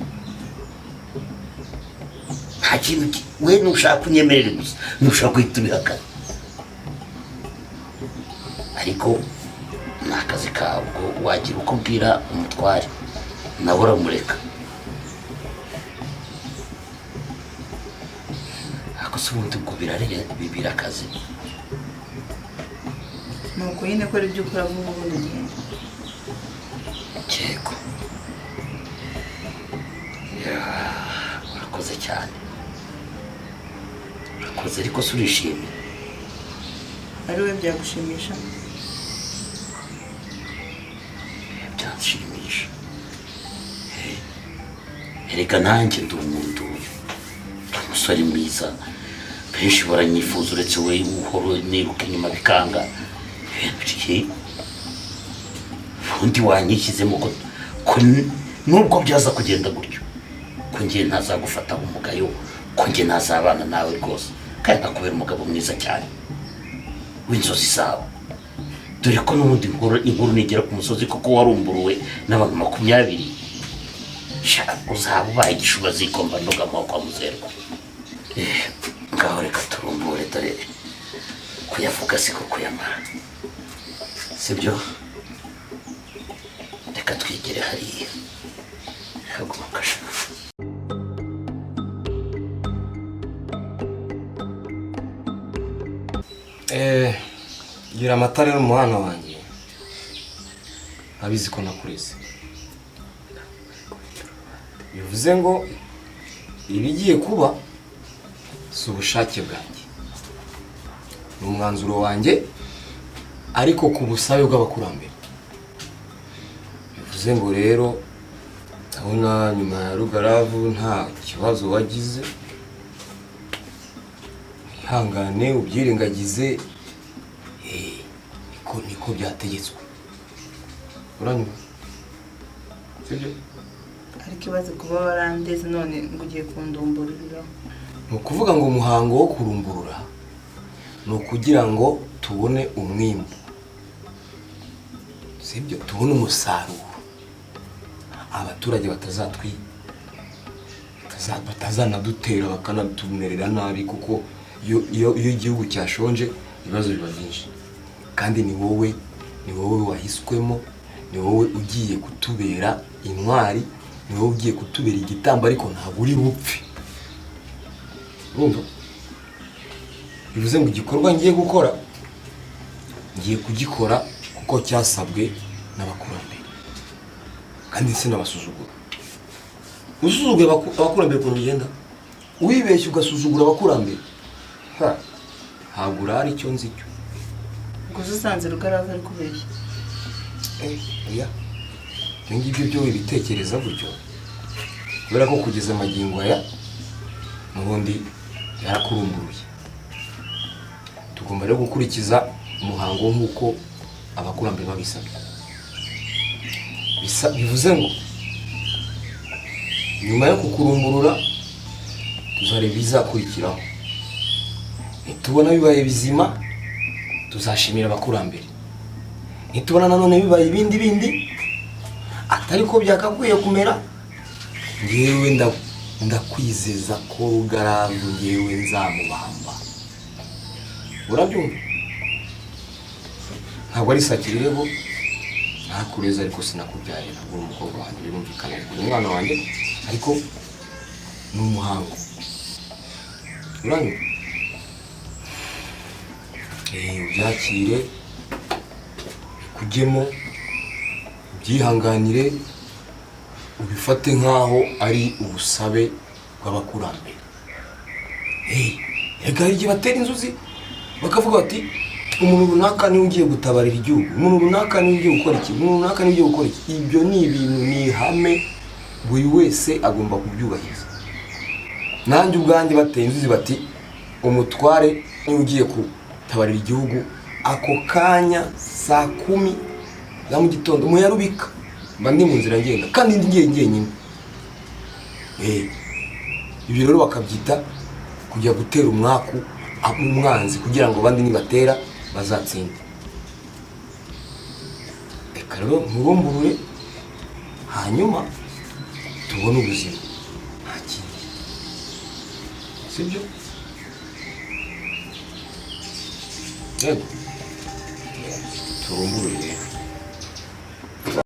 Nta kintu we nushaka unyemerere gusa, nushaka guhita ubihakana. Ariko ni akazi kawe, wagira uko ubwira umutware nawe uramureka. Ako se ubundi ubwo bibira akazi. Nuko nyine ko ibyo ukora vuba ubundi ugenda. Yego. Urakoze cyane. Urakoze ariko se urishimye? Ari we byagushimisha? Byanshimisha. Erega nanjye ndi umuntu, umusore mwiza. Benshi baranyifuza uretse we uhora niruka inyuma bikanga. Undi wanyishyizemo ko nubwo byaza kugenda gutyo, ko ngiye ntazagufata umugayo, ko ngiye ntazabana nawe rwose, kandi nakubera umugabo mwiza cyane w'inzozi zawe. Dore ko n'ubundi inkuru nigera ku musozi kuko warumburuwe n'abantu 20. Uzaba ubaye igishuba zikomba ndoga amaboko amuzerwa. Ngaho reka turumbure, dore kuyavuga siko kuyamara. Sibyo? Reka twigire hariya. Haguruka sha. gira amata rero umwana wanjye abizi ko nakureze bivuze ngo ibigiye kuba si ubushake bwanjye ni umwanzuro wanjye ariko ku busabe bw'abakurambere bivuze ngo rero ndabona nyuma ya Rugaravu nta kibazo wagize ihangane ubyirengagize niko byategetswe uranyuma sibyo ariko ibaze kuba barandeze none ngo ugiye kundumburira ni ukuvuga ngo umuhango wo kurumburura ni ukugira ngo tubone umwimbu sibyo tubone umusaruro abaturage batazanadutera bakanatumerera nabi kuko iyo igihugu cyashonje ibibazo biba byinshi kandi ni wowe wahiswemo ni wowe ugiye kutubera intwari ni wowe ugiye kutubera igitambo ariko ntabwo uri bupfe urumva bivuze ngo igikorwa ngiye gukora ngiye kugikora kuko cyasabwe n'abakurambere kandi sinabasuzugura usuzuguye abakurambere ukuntu bigenda wibeshye ugasuzugura abakurambere ntabwo urara icyo nzi cyo gusa usanze Rugaravu ari kubeshya oya ibyo ngibyo byo wibitekereza gutyo kubera ko kugeza amagingo aya n'ubundi yarakurumburuye tugomba rero gukurikiza umuhango nk'uko abakurambere babisabye bivuze ngo nyuma yo kukurumburura tuzareba ibizakurikiraho nitubona bibaye bizima tuzashimira abakurambere nitubona nanone bibaye ibindi atari ko byakakwiye kumera ngewe ndakwizeza ko Rugaravu ngewe nzamubamba urabyumva ntabwo ari sakirebo nakureza ariko sinakubyaye ntabwo uri umukobwa wanjye birumvikana uri umwana wanjye ariko ni umuhango uranyumva ubyakire bikujyemo ubyihanganire ubifate nk'aho ari ubusabe bw'abakurambere reka hari igihe batera inzuzi bakavuga bati umuntu runaka niwe ugiye gutabarira igihugu umuntu runaka niwe ugiye gukora iki umuntu runaka niwe ugiye gukora iki ibyo ni ibintu ni ihame buri wese agomba kubyubahiriza nanjye ubwanjye bateye inzuzi bati umutware niwe ugiye gutabarira igihugu ako kanya saa 10 za mu gitondo muyarubika mba ndi mu nzira ngenda kandi ngiye nyine ibyo rero bakabyita kujya gutera umwaku umwanzi kugira ngo bandi nibatera bazatsinda reka rero murumburure hanyuma tubone ubuzima nta kindi sibyo yego turumburure